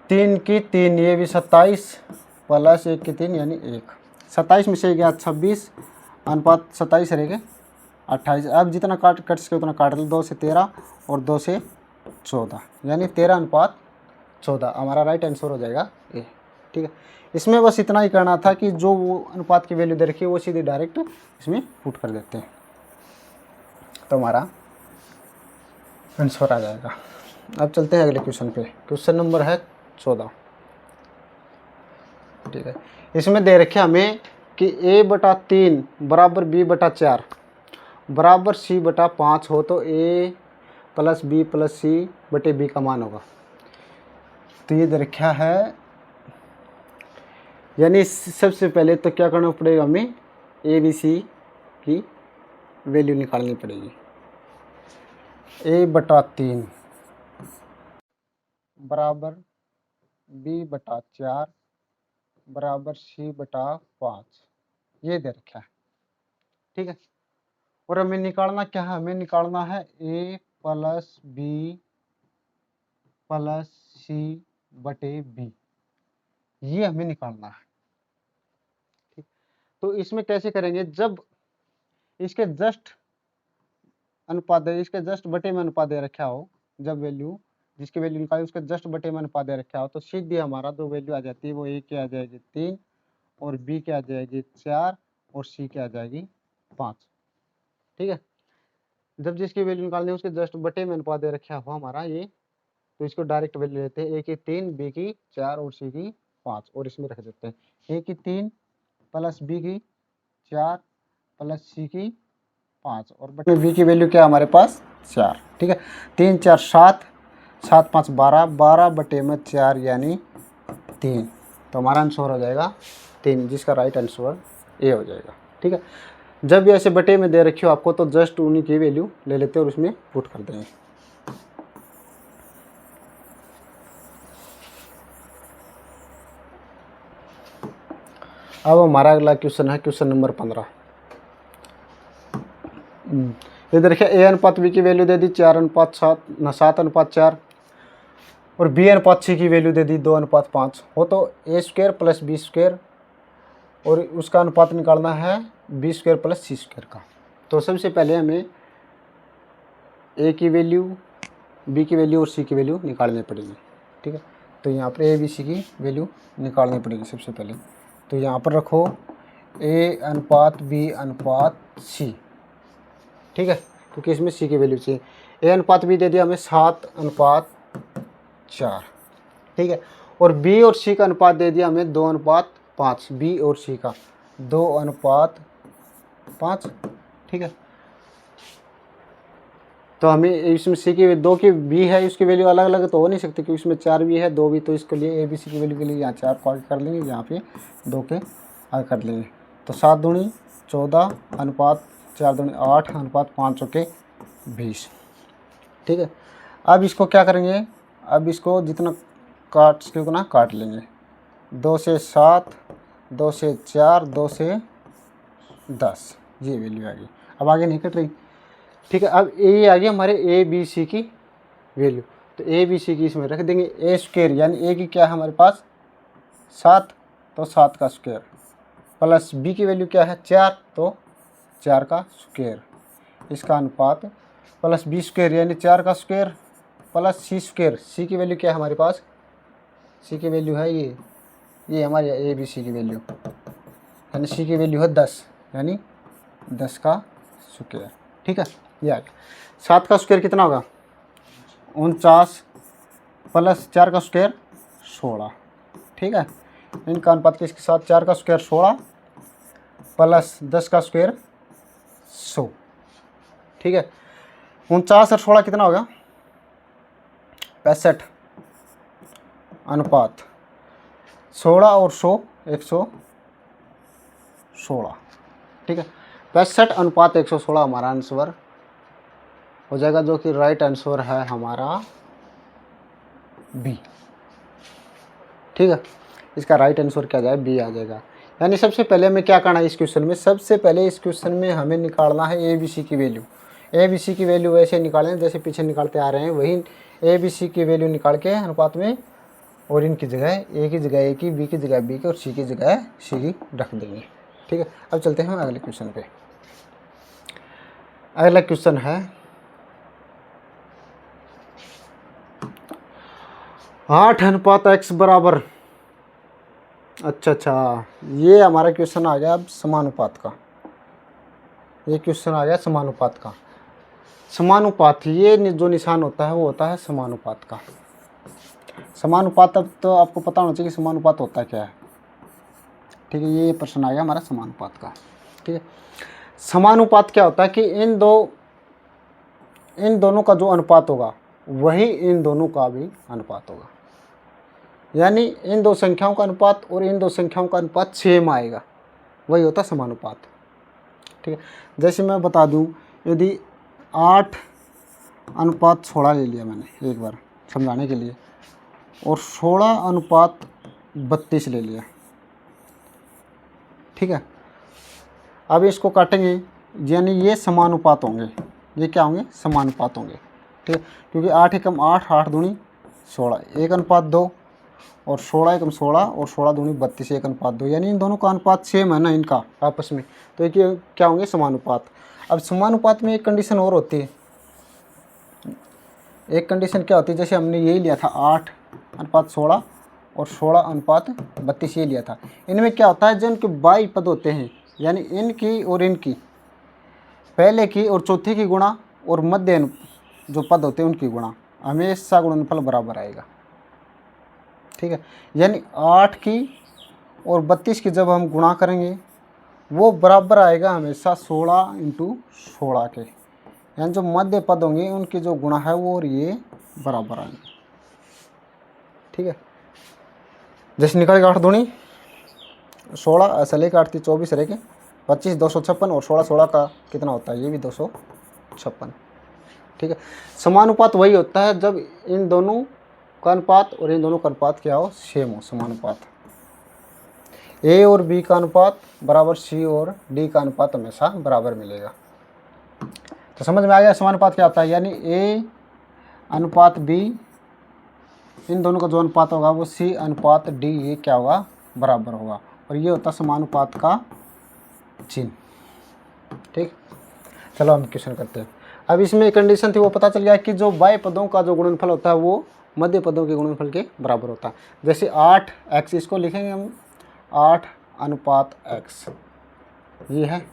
3 की 3 ये भी 27 प्लस 1 की 3 यानी 1, 27 में से गया 26, अनुपात 27 रहेगा 28। अब जितना कट सके उतना काट लो, 2 से 13 और 2 से 14 यानी 13 अनुपात 14 हमारा राइट आंसर हो जाएगा ए। ठीक है, इसमें बस इतना ही करना था कि जो वो अनुपात की वैल्यू दे रखी है वो सीधे डायरेक्ट इसमें पुट कर देते हैं तो हमारा आंसर आ जाएगा। अब चलते हैं अगले क्वेश्चन पे, क्वेश्चन नंबर है 14। ठीक है, इसमें दे रखे हमें कि a/3 बराबर b/4 बराबर c/5 हो तो a plus b plus c/b का मान होगा। तो ये दे रखा है, यानी सबसे पहले तो क्या करना पड़ेगा, हमें ABC की वैल्यू निकालनी पड़ेगी। a/3 बराबर b/4 बराबर c/5 ये दे रखा है। ठीक है, और हमें निकालना क्या है, हमें निकालना है a plus b plus c/b, ये हमें निकालना है। ठीक, तो इसमें कैसे करेंगे, जब इसके जस्ट अनुपात दे, इसके जस्ट बटे में अनुपात दे रखा हो, जब वैल्यू जिसकी वैल्यू निकाली उसके जस्ट बटे में अनुपात दे रखा हो तो सीधे हमारा जो वैल्यू आ जाती है वो a की आ जाएगी 3 और b की आ जाएगी 4 और c की आ जाएगी 5। ठीक है, जब जिसकी वैल्यू निकालनी है उसके जस्ट बटे में अनुपात दे रखा हो हमारा ये, तो इसको डायरेक्ट वैल्यू लेते हैं, a की 3 b की 4 और c की 5 और इसमें रख देते हैं a की 3 प्लस b की 4 प्लस c की 5 और बटे b की वैल्यू क्या हमारे पास 4। ठीक है, 3 4 7, 7 5 12, 12 बटे में 4 यानी 3, तो हमारा आंसर हो जाएगा 3, जिसका राइट आंसर ए हो जाएगा। ठीक है, जब भी ऐसे बटे में दे रखी हो आपको तो जस्ट उन्हीं की वैल्यू ले लेते हैं और उसमें पुट कर देंगे। अब हमारा अगला क्वेश्चन है क्वेश्चन नंबर 15। ये देखिए a/b की वैल्यू दे दी 4:7 और b/c की वैल्यू दे दी 2:5 हो तो a² प्लस b² और उसका अनुपात निकालना है b² प्लस c² का। तो सबसे पहले हमें a की वैल्यू, b की वैल्यू और c की वैल्यू निकालनी पड़ेगी। ठीक है, तो यहाँ पर a b c की वैल्यू निकालनी पड़ेगी सबसे पहले। तो यहाँ पर रखो a/b/c। ठीक है, क्योंकि इसमें c की वैल्यू चाहिए। a/b दे दिया हमें 7:4। ठीक है, और b और c का अनुपात दे दिया हमें 2:5, b और c का 2:5। ठीक है, तो हमें इसमें c की 2 की b है, इसकी वैल्यू अलग अलग तो हो नहीं सकती क्योंकि इसमें 4 भी है 2 भी, तो इसके लिए a b c की वैल्यू के लिए यहाँ 4 को आगे कर लेंगे, यहाँ पे 2 के आगे कर लेंगे। तो 7 दूनी 14 अनुपात 4 दूनी 8 अनुपात 5 के 20। ठीक है, अब इसको क्या करेंगे, अब इसको जितना काट सके उतना काट लेंगे। 2 से 7, 2 से 4, 2 से 10, ये वैल्यू आ गई। अब आगे नहीं कट रही। ठीक है, अब ये आ गई हमारे ए बी सी की वैल्यू, तो ए बी सी की इसमें रख देंगे a² यानी a की क्या है हमारे पास 7, तो 7 का स्क्वायर प्लस b की वैल्यू क्या है 4, तो 4 का स्क्वायर, इसका अनुपात प्लस b² यानी 4 का स्क्वायर प्लस c², c की वैल्यू क्या है हमारे पास, c की वैल्यू है ये हमारी ए बी सी की वैल्यू, यानी c की वैल्यू है 10 यानी 10 का स्क्वायर। ठीक है, ये आ गया। 7 का स्क्वायर कितना होगा 49 प्लस 4 का स्क्वायर 16। ठीक है, इनका अनुपात किसके साथ 4 का स्क्वायर 16 प्लस 10 का स्क्वायर 100। ठीक है, 49 और 16 कितना होगा 65 अनुपात 16 और 100 116। ठीक है, 65 अनुपात 116 हमारा आंसर हो जाएगा, जो कि राइट आंसर है हमारा बी। ठीक है, इसका राइट आंसर क्या जाए बी आ जाएगा। यानी सबसे पहले हमें क्या करना है इस क्वेश्चन में, सबसे पहले इस क्वेश्चन में हमें निकालना है ए बी सी की वैल्यू। ए बी सी की वैल्यू वैसे निकालें जैसे पीछे निकालते आ रहे हैं, वही ए बी सी की वैल्यू निकाल के अनुपात में, और इनकी जगह ए की जगह ए की, बी की जगह बी की और सी की जगह सी की रख देंगे। ठीक है, अब चलते हैं अगले क्वेश्चन पे। अगला क्वेश्चन है 8 अनुपात x बराबर, अच्छा, ये हमारा क्वेश्चन आ गया अब समानुपात का। ये क्वेश्चन आ गया समानुपात का। समानुपात, ये जो निशान होता है वो होता है समानुपात का। समानुपात, अब तो आपको पता होना चाहिए कि समानुपात होता क्या है। ठीक है, ये प्रश्न आ गया हमारा समानुपात का। ठीक है, समानुपात क्या होता है कि इन दोनों का जो अनुपात होगा वही इन दोनों का भी अनुपात होगा। यानी इन दो संख्याओं का अनुपात और इन दो संख्याओं का अनुपात सेम आएगा, वही होता है समानुपात। ठीक है, जैसे मैं बता दूं, यदि 8 अनुपात 16 ले लिया मैंने एक बार समझाने के लिए, और 16 अनुपात 32 ले लिया। ठीक है, अब इसको काटेंगे, यानी ये समानुपात होंगे। ये क्या होंगे समानुपात होंगे। ठीक है, क्योंकि 8 एकम 8, 8 दूनी 16, 1 अनुपात 2, और 16 एकम 16 और 16 दूनी 32, 1 अनुपात 2। यानी इन दोनों का अनुपात सेम है ना इनका आपस में, तो ये क्या होंगे समानुपात। अब समानुपात में एक कंडीशन और होती है। एक कंडीशन क्या होती है, जैसे हमने यही लिया था 8 अनुपात 16 और 16 अनुपात 32 ये लिया था। इनमें क्या होता है, जो इनके बाई पद होते हैं, यानी इनकी और इनकी, पहले की और चौथे की गुणा और मध्य जो पद होते हैं उनकी गुणा, हमेशा गुणनफल बराबर आएगा। ठीक है, यानी 8 की और 32 की जब हम गुणा करेंगे वो बराबर आएगा हमेशा 16 × 16 के। यानी जो मध्य पद होंगे उनकी जो गुणा है वो और ये बराबर आएंगे। ठीक है, जैसे निकलेगा 8 दूनी 16, असले का 8 24 रह के 25 256, और 16 16 का कितना होता है, ये भी 256। ठीक है, समानुपात वही होता है जब इन दोनों का अनुपात और इन दोनों का अनुपात क्या हो, सेम हो। समानुपात ए और बी का अनुपात बराबर सी और डी का अनुपात हमेशा बराबर मिलेगा। तो समझ में आ गया समानुपात क्या होता है, यानी ए अनुपात बी, इन दोनों का जो अनुपात होगा वो सी अनुपात डी, ये क्या होगा बराबर होगा, और ये होता है समानुपात का चिन्ह। ठीक, चलो हम क्वेश्चन करते हैं। अब इसमें एक कंडीशन थी, वो पता चल गया कि जो बाह्य पदों का जो गुणनफल होता है वो मध्य पदों के गुणनफल के बराबर होता है। जैसे 8x, इसको लिखेंगे हम 8 अनुपात x, ये है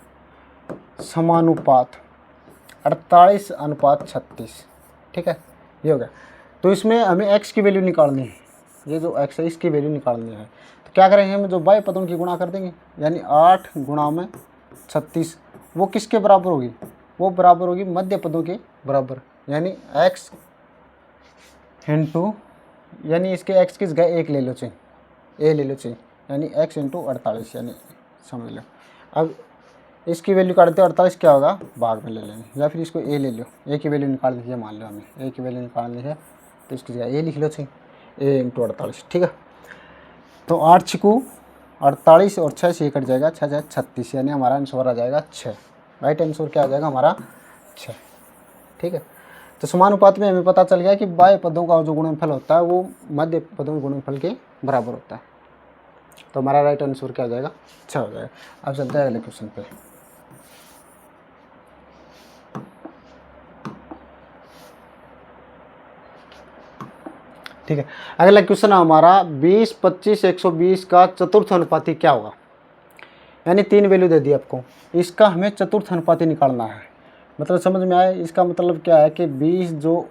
समानुपात 48 अनुपात 36। ठीक है, ये हो गया। तो इसमें हमें x की वैल्यू निकालनी है, ये जो x है इसकी वैल्यू निकालनी है। तो क्या करेंगे, हम जो बाह्य पदों की गुणा कर देंगे, यानी 8 गुणा में 36, वो किसके बराबर होगी, वो बराबर होगी मध्य पदों के बराबर, यानी x इंटू, यानी इसके x की जगह 1 ले लो चाहिए, a ले लो चाहिए, यानी x इंटू 48, यानी समझ लो। अब इसकी वैल्यू काटते हैं, 48 क्या होगा भाग में ले लेंगे, या फिर इसको a ले लो, a की वैल्यू निकाल लीजिए, मान लो हमें a की वैल्यू निकालनी है तो इसकी जगह a लिख लो चाहिए, a इंटू 48। ठीक है, तो 8 छिकू 48 और 6 से ये कट जाएगा, 6 जाए 36, यानी हमारा आंसर आ जाएगा 6। राइट आंसर क्या आ जाएगा हमारा 6। ठीक है, तो समानुपात में हमें पता चल गया कि बाह्य पदों का जो गुणनफल होता है वो मध्य पदों के गुणनफल के बराबर होता है। तो हमारा राइट आंसर क्या आ जाएगा 6 हो जाएगा। अब चलते हैं अगले क्वेश्चन पे। ठीक है, अगला क्वेश्चन हमारा 20 25 120 का चतुर्थ अनुपाती क्या होगा। यानी 3 वैल्यू दे दी आपको, इसका हमें चतुर्थ अनुपाती निकालना है। मतलब समझ में आए? इसका मतलब क्या है कि 20 जो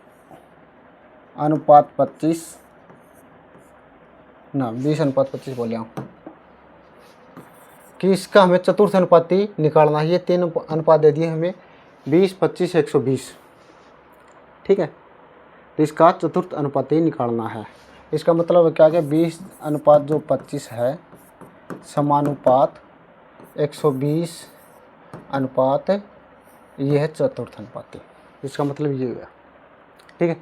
अनुपात 25 ना 20 अनुपात 25 बोल रहा हूँ कि इसका हमें चतुर्थ अनुपाती निकालना है। ये 3 अनुपात दे दिए हमें 20, 25, 120, ठीक है। तो इसका चतुर्थ अनुपाती निकालना है। इसका मतलब क्या है? 20 अनुपात जो 25 है समानुपात 120 अनुपात ये है चतुर्थ अनुपाती। इसका मतलब ये है, ठीक है।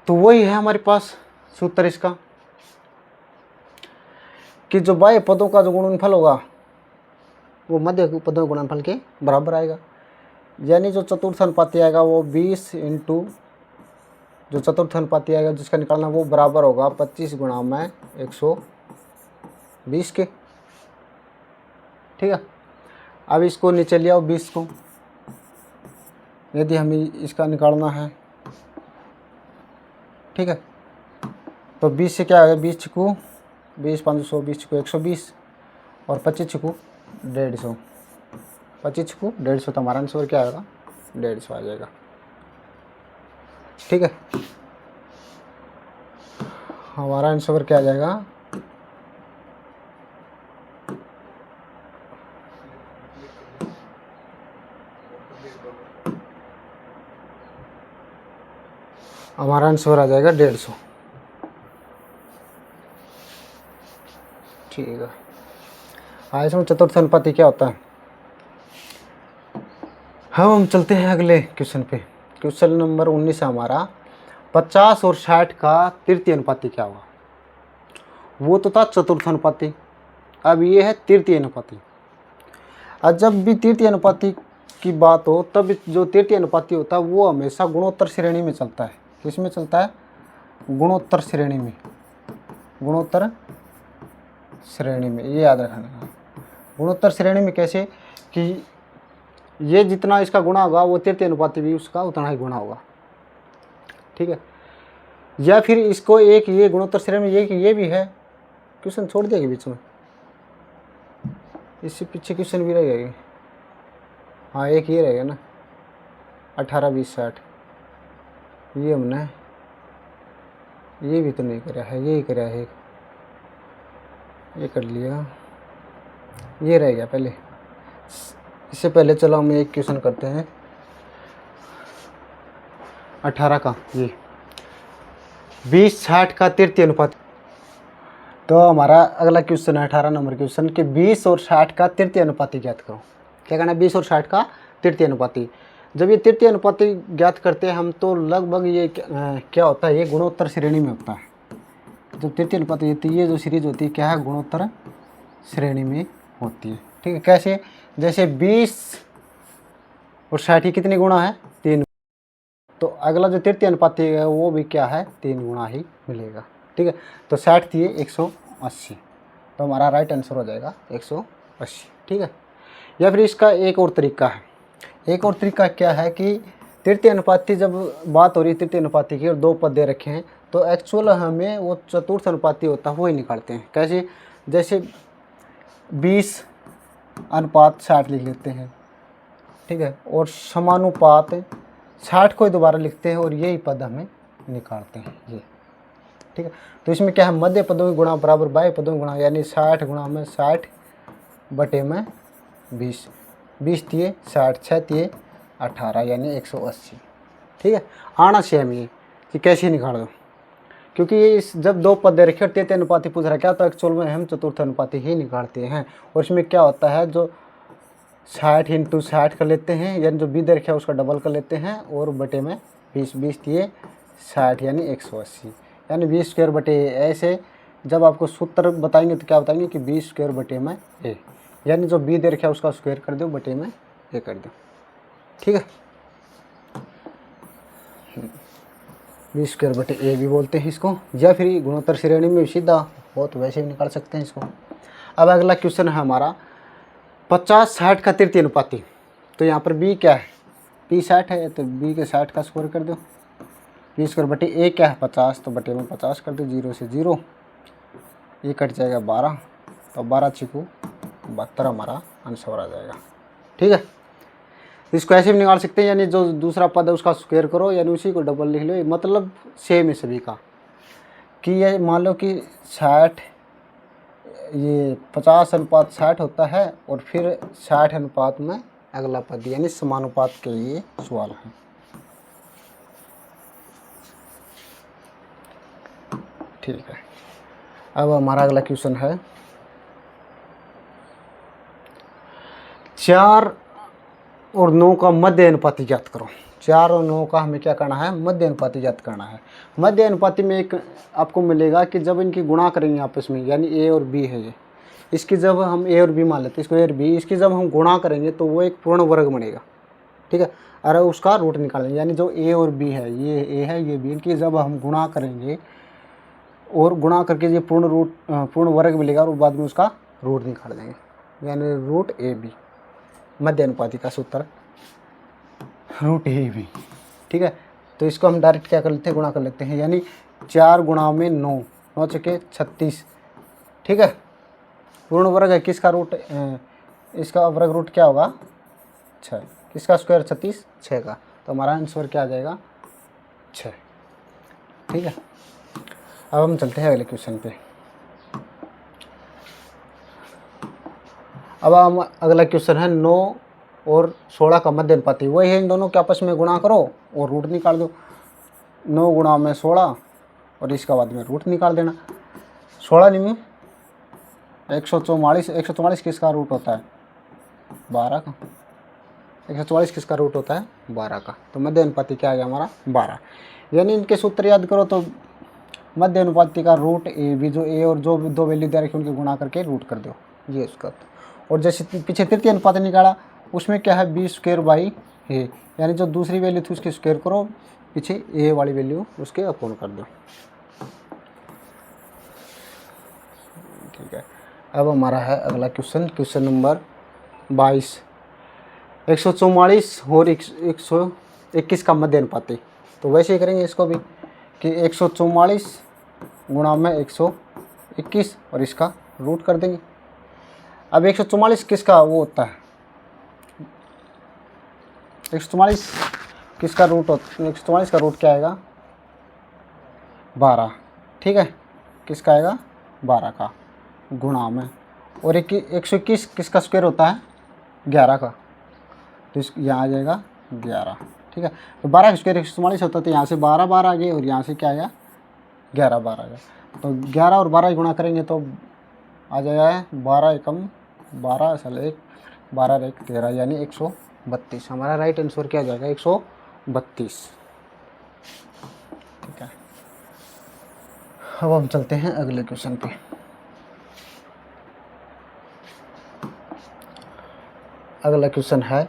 तो वही है हमारे पास सूत्र इसका कि जो बाह्य पदों का जो गुणनफल होगा वो मध्य पदों के गुणनफल के बराबर आएगा। यानी जो चतुर्थ अनुपाती आएगा वो 20 इंटू जो चतुर्थ अनुपाती आएगा जिसका निकालना वो बराबर होगा 25 गुणा में 120 के, ठीक है। अब इसको नीचे ले आओ 20 को, यदि हमें इसका निकालना है, ठीक है। तो 20 से क्या आएगा? 20 छिकू 20, 500, 20 छिकू 120 और 25 छिकू 150, 25 छिकू 150। तो हमारा आंसर क्या आएगा? 150 आ जाएगा, ठीक है। हमारा आंसर क्या आ जाएगा? हमारा आंसर आ जाएगा 150, ठीक है। आइए इसमें चतुर्थ अनुपाती क्या होता है। हम चलते हैं अगले क्वेश्चन पे। क्वेश्चन नंबर 19 है हमारा 50 और 60 का तृतीय अनुपाती क्या होगा। वो तो था चतुर्थ अनुपाती, अब ये है तृतीय अनुपाती। और जब भी तृतीय अनुपाती की बात हो तब जो तृतीय अनुपाती होता है वो हमेशा गुणोत्तर श्रेणी में चलता है। किस में चलता है? गुणोत्तर श्रेणी में, गुणोत्तर श्रेणी में, ये याद रखना। गुणोत्तर श्रेणी में कैसे कि ये जितना इसका गुणा होगा वो तृतीय अनुपाती भी उसका उतना ही गुणा होगा, ठीक है। या फिर इसको एक ये गुणोत्तर श्रेणी में ये भी है। क्वेश्चन छोड़ दिया बीच में, इससे पीछे क्वेश्चन भी रहेगा। हाँ एक ये रहेगा ना 18, 20, 60। ये हमने ये भी तो नहीं करा है, ये ही करा है, ये कर लिया, ये रह गया पहले। इससे पहले चलो हम एक क्वेश्चन करते हैं 18 का। ये 20, 60 का तृतीय अनुपात। तो हमारा अगला क्वेश्चन है 18 नंबर क्वेश्चन कि 20 और 60 का तृतीय अनुपाती ज्ञात करो। क्या कहना है? 20 और 60 का तृतीय अनुपाती। जब ये तृतीय अनुपाती ज्ञात करते हैं हम तो लगभग ये क्या होता है? ये गुणोत्तर श्रेणी में होता है। जब तृतीय अनुपाती होती है ये जो सीरीज होती है क्या है? गुणोत्तर श्रेणी में होती है, ठीक है। कैसे? जैसे 20 और 60 की कितनी गुणा है? 3। तो अगला जो तृतीय अनुपाती है वो भी क्या है? 3 गुणा ही मिलेगा, ठीक है। तो 60 दिए 180, तो हमारा राइट आंसर हो जाएगा 180, ठीक है। या फिर इसका एक और तरीका है। एक और तरीका क्या है कि तृतीय अनुपाती जब बात हो रही है तृतीय अनुपाती की और 2 पद दे रखे हैं तो एक्चुअल हमें वो चतुर्थ अनुपाती होता है वो ही निकालते हैं। कैसे? जैसे 20 अनुपात 60 लिख लेते हैं, ठीक है, और समानुपात 60 को ही दोबारा लिखते हैं और यही पद हमें निकालते हैं ये, ठीक है। तो इसमें क्या है? मध्य पदों की गुणा बराबर बाह्य पदों की गुणा, यानी 60 गुणा में 60 बटे में 20, 20 दिए 60, 6 दिए 18 यानी 180, ठीक है। आना सेम ये कि कैसे निकाल दो, क्योंकि ये इस जब 2 पद दे रखे और तृतीय अनुपाती पूछ रहा क्या तो एक्चुअल में हम चतुर्थ अनुपाती ही निकालते हैं। और इसमें क्या होता है जो 60 इंटू 60 कर लेते हैं, यानी जो बी दे रखा है उसका डबल कर लेते हैं और बटे में 20, 20 दिए 60 यानी 180, यानी 20 स्क्वायर बटे ए। ऐसे जब आपको सूत्र बताएंगे तो क्या बताएंगे कि 20 स्क्वायर बटे में ए, यानी जो बी दे रखा है उसका स्क्वायर कर दो बटे में ए कर दो, ठीक है। 20 स्क्वायर बटे ए भी बोलते हैं इसको, या फिर गुणोत्तर श्रेणी में सीधा हो तो वैसे भी निकाल सकते हैं इसको। अब अगला क्वेश्चन है हमारा 50, 60 का तृतीय अनुपाती। तो यहाँ पर बी क्या है? पी 60 है तो बी के 60 का स्क्वायर कर दो। 20 स्क्वायर बटे ए क्या है? 50, तो बटे में 50 कर दो। 0 से 0 ये कट जाएगा 12, तो 12 छिकू 72 हमारा आंसर आ जाएगा, ठीक है। इसको ऐसे भी निकाल सकते हैं, यानी जो दूसरा पद है उसका स्क्वायर करो, यानी उसी को डबल लिख लो, मतलब सेम है सभी का। कि ये मान लो कि 60, ये 50:60 होता है, और फिर 60 अनुपात में अगला पद, यानी समानुपात के लिए सवाल है। ठीक है, अब हमारा अगला क्वेश्चन है 4 और 9 का मध्य अनुपाती ज्ञात करो। 4 और 9 का हमें क्या करना है, मध्य अनुपाती ज्ञात करना है। मध्य अनुपाती में एक आपको मिलेगा कि जब इनकी गुणा करेंगे आपस में, यानी ए और बी है ये, इसकी जब हम ए और बी मान लेते हैं, इसको ए और बी, इसकी जब हम गुणा करेंगे तो वो एक पूर्ण वर्ग बनेगा। ठीक है, अरे उसका रूट निकालेंगे, यानी जो ए और बी है, ये ए है ये बी, इनकी जब हम गुणा करेंगे और गुणा करके ये पूर्ण वर्ग मिलेगा, और बाद में उसका रूट निकाल देंगे, यानी रूट ए बी। मध्य अनुपाती का सूत्र रूट ए बी। ठीक है, तो इसको हम डायरेक्ट क्या कर लेते हैं, गुणा कर लेते हैं, यानी 4 गुणा में 9, 9 चौके 36। ठीक है, पूर्ण वर्ग है, किसका रूट, इसका वर्ग रूट क्या होगा 6, किसका स्क्वायर 36, 6 का, तो हमारा आंसर क्या आ जाएगा 6। ठीक है, अब हम चलते हैं अगले क्वेश्चन पे। अब हम अगला क्वेश्चन है 9 और 16 का मध्य अनुपाती। वही है, इन दोनों के आपस में गुणा करो और रूट निकाल दो। 9 गुणा में 16 और इसका बाद में रूट निकाल देना। 16 नहीं 144, 144 किसका रूट होता है 12 का, 144 किसका रूट होता है 12 का, तो मध्य अनुपाती क्या आ गया हमारा 12। यानी इनके सूत्र याद करो तो मध्य अनुपाती का रूट ए बी, जो ए और जो दो वैल्यू दे रखी उनके गुणा करके रूट कर दो, ये उसका। और जैसे पीछे तृतीय अनुपात निकाला, उसमें क्या है बी स्क्वायर बाई ए, यानी जो दूसरी वैल्यू थी उसकी स्क्वायर करो, पीछे ए वाली वैल्यू उसके अपॉन कर दो। ठीक है, अब हमारा है अगला क्वेश्चन, क्वेश्चन नंबर 22। 144 और 121 का मध्य अनुपाती। तो वैसे ही करेंगे इसको भी कि 144 गुणा में 121 और इसका रूट कर देंगे। अब 144 किसका वो होता है, 144 किसका रूट होता है, 144 का रूट क्या आएगा 12। ठीक है, किसका आएगा 12 का, गुणा में, और 121 किसका स्क्वायर होता है 11 का, तो इस यहाँ आ जाएगा 11। ठीक है, तो 12 का स्क्वायर 144 होता है, तो यहाँ से 12 12 आ गए और यहाँ से क्या आएगा 11 12 आ गया। तो 11 और 12 गुणा करेंगे तो आ जाएगा 12 एकम 12 साल 1, 12 1 13, यानी 132। हमारा राइट आंसर क्या आ जाएगा 132। ठीक है, अब हम चलते हैं अगले क्वेश्चन पे। अगला क्वेश्चन है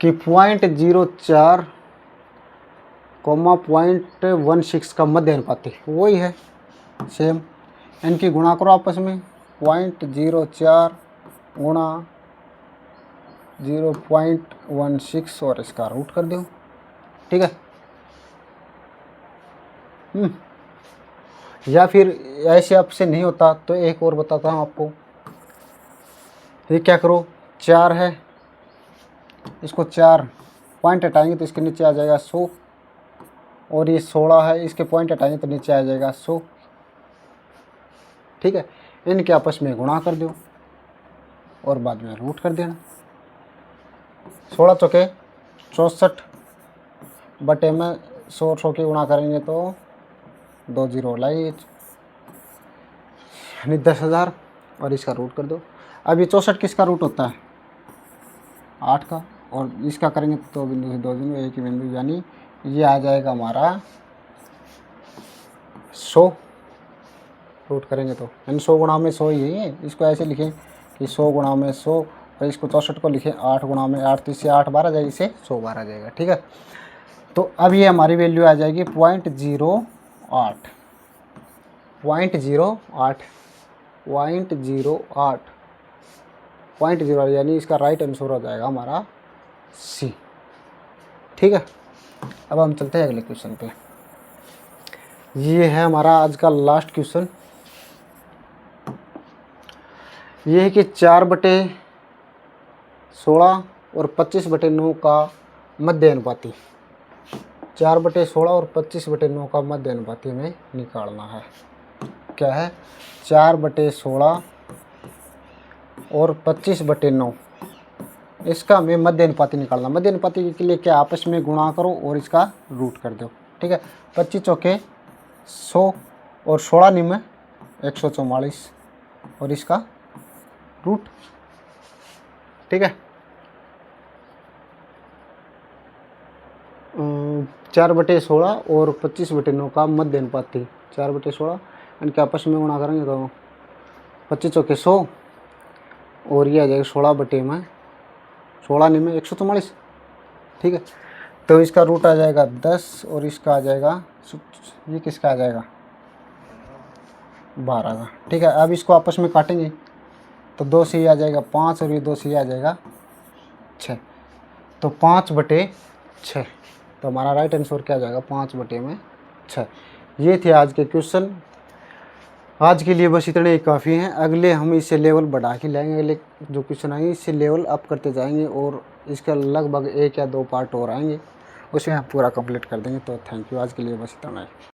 कि 0.04 0.16 का मध्य अनुपाती। वही है सेम, इनकी गुणा करो आपस में, 0.04 गुणा 0.16 और इसका रूट कर दो। ठीक है, या फिर ऐसे आपसे नहीं होता तो एक और बताता हूँ आपको। ये क्या करो, 4 है, इसको 4 पॉइंट हटाएंगे तो इसके नीचे आ जाएगा 100, और ये 16 है, इसके पॉइंट हटाएंगे तो नीचे आ जाएगा 100। ठीक है, इनके आपस में गुणा कर दो और बाद में रूट कर देना। 16 चौके 64 बटे में 100 की गुणा करेंगे तो 2 जीरो लाइए, यानी 10,000, और इसका रूट कर दो। अब ये 64 किसका रूट होता है 8 का, और इसका करेंगे तो 2 बिंदु से 2 बिंदु एक ही बिंदु, यानी ये आ जाएगा हमारा 100। रूट करेंगे तो यानी 100 गुणा में 100 ही है। इसको ऐसे लिखें कि 100 गुणा में 100, और इसको 64 को लिखें 8 गुणा में 8, तो इससे 8 बार आ जाएगी, इसे 100 बार आ जाएगा। ठीक है, तो अब ये हमारी वैल्यू आ जाएगी 0.08, 0.08, यानी इसका राइट आंसर हो जाएगा हमारा सी। ठीक है, अब हम चलते हैं अगले क्वेश्चन पे। ये है हमारा आज का लास्ट क्वेश्चन। ये है कि 4/16 और 25/9 का मध्य अनुपाती। 4/16 और 25/9 का मध्य अनुपाती हमें निकालना है। क्या है? 4/16 और 25/9, इसका हमें मध्य अनुपाती निकालना। मध्य अनुपाती के लिए क्या, आपस में गुणा करो और इसका रूट कर दो। ठीक है, 25 चौके 100 और 16 निम 144 और इसका रूट। ठीक है, 4/16 और 25/9 का मध्य अनुपाती 4/16, इनके आपस में गुणा करेंगे तो 25 चौके 100 और ये आ जाएगा 16 निम 144। ठीक है, तो इसका रूट आ जाएगा 10 और इसका आ जाएगा, ये किसका आ जाएगा, 12 का। ठीक है, अब इसको आपस में काटेंगे तो 2 से ये आ जाएगा 5 और ये 2 से ये आ जाएगा 6, तो 5/6। तो हमारा राइट आंसर क्या आ जाएगा, 5/6। ये थे आज के क्वेश्चन। आज के लिए बस इतने ही काफ़ी हैं। अगले हम इसे लेवल बढ़ा के लाएंगे, अगले जो क्वेश्चन आएंगे इससे लेवल अप करते जाएंगे और इसका लगभग 1 या 2 पार्ट और आएंगे, उसे हम पूरा कंप्लीट कर देंगे। तो थैंक यू, आज के लिए बस इतना ही।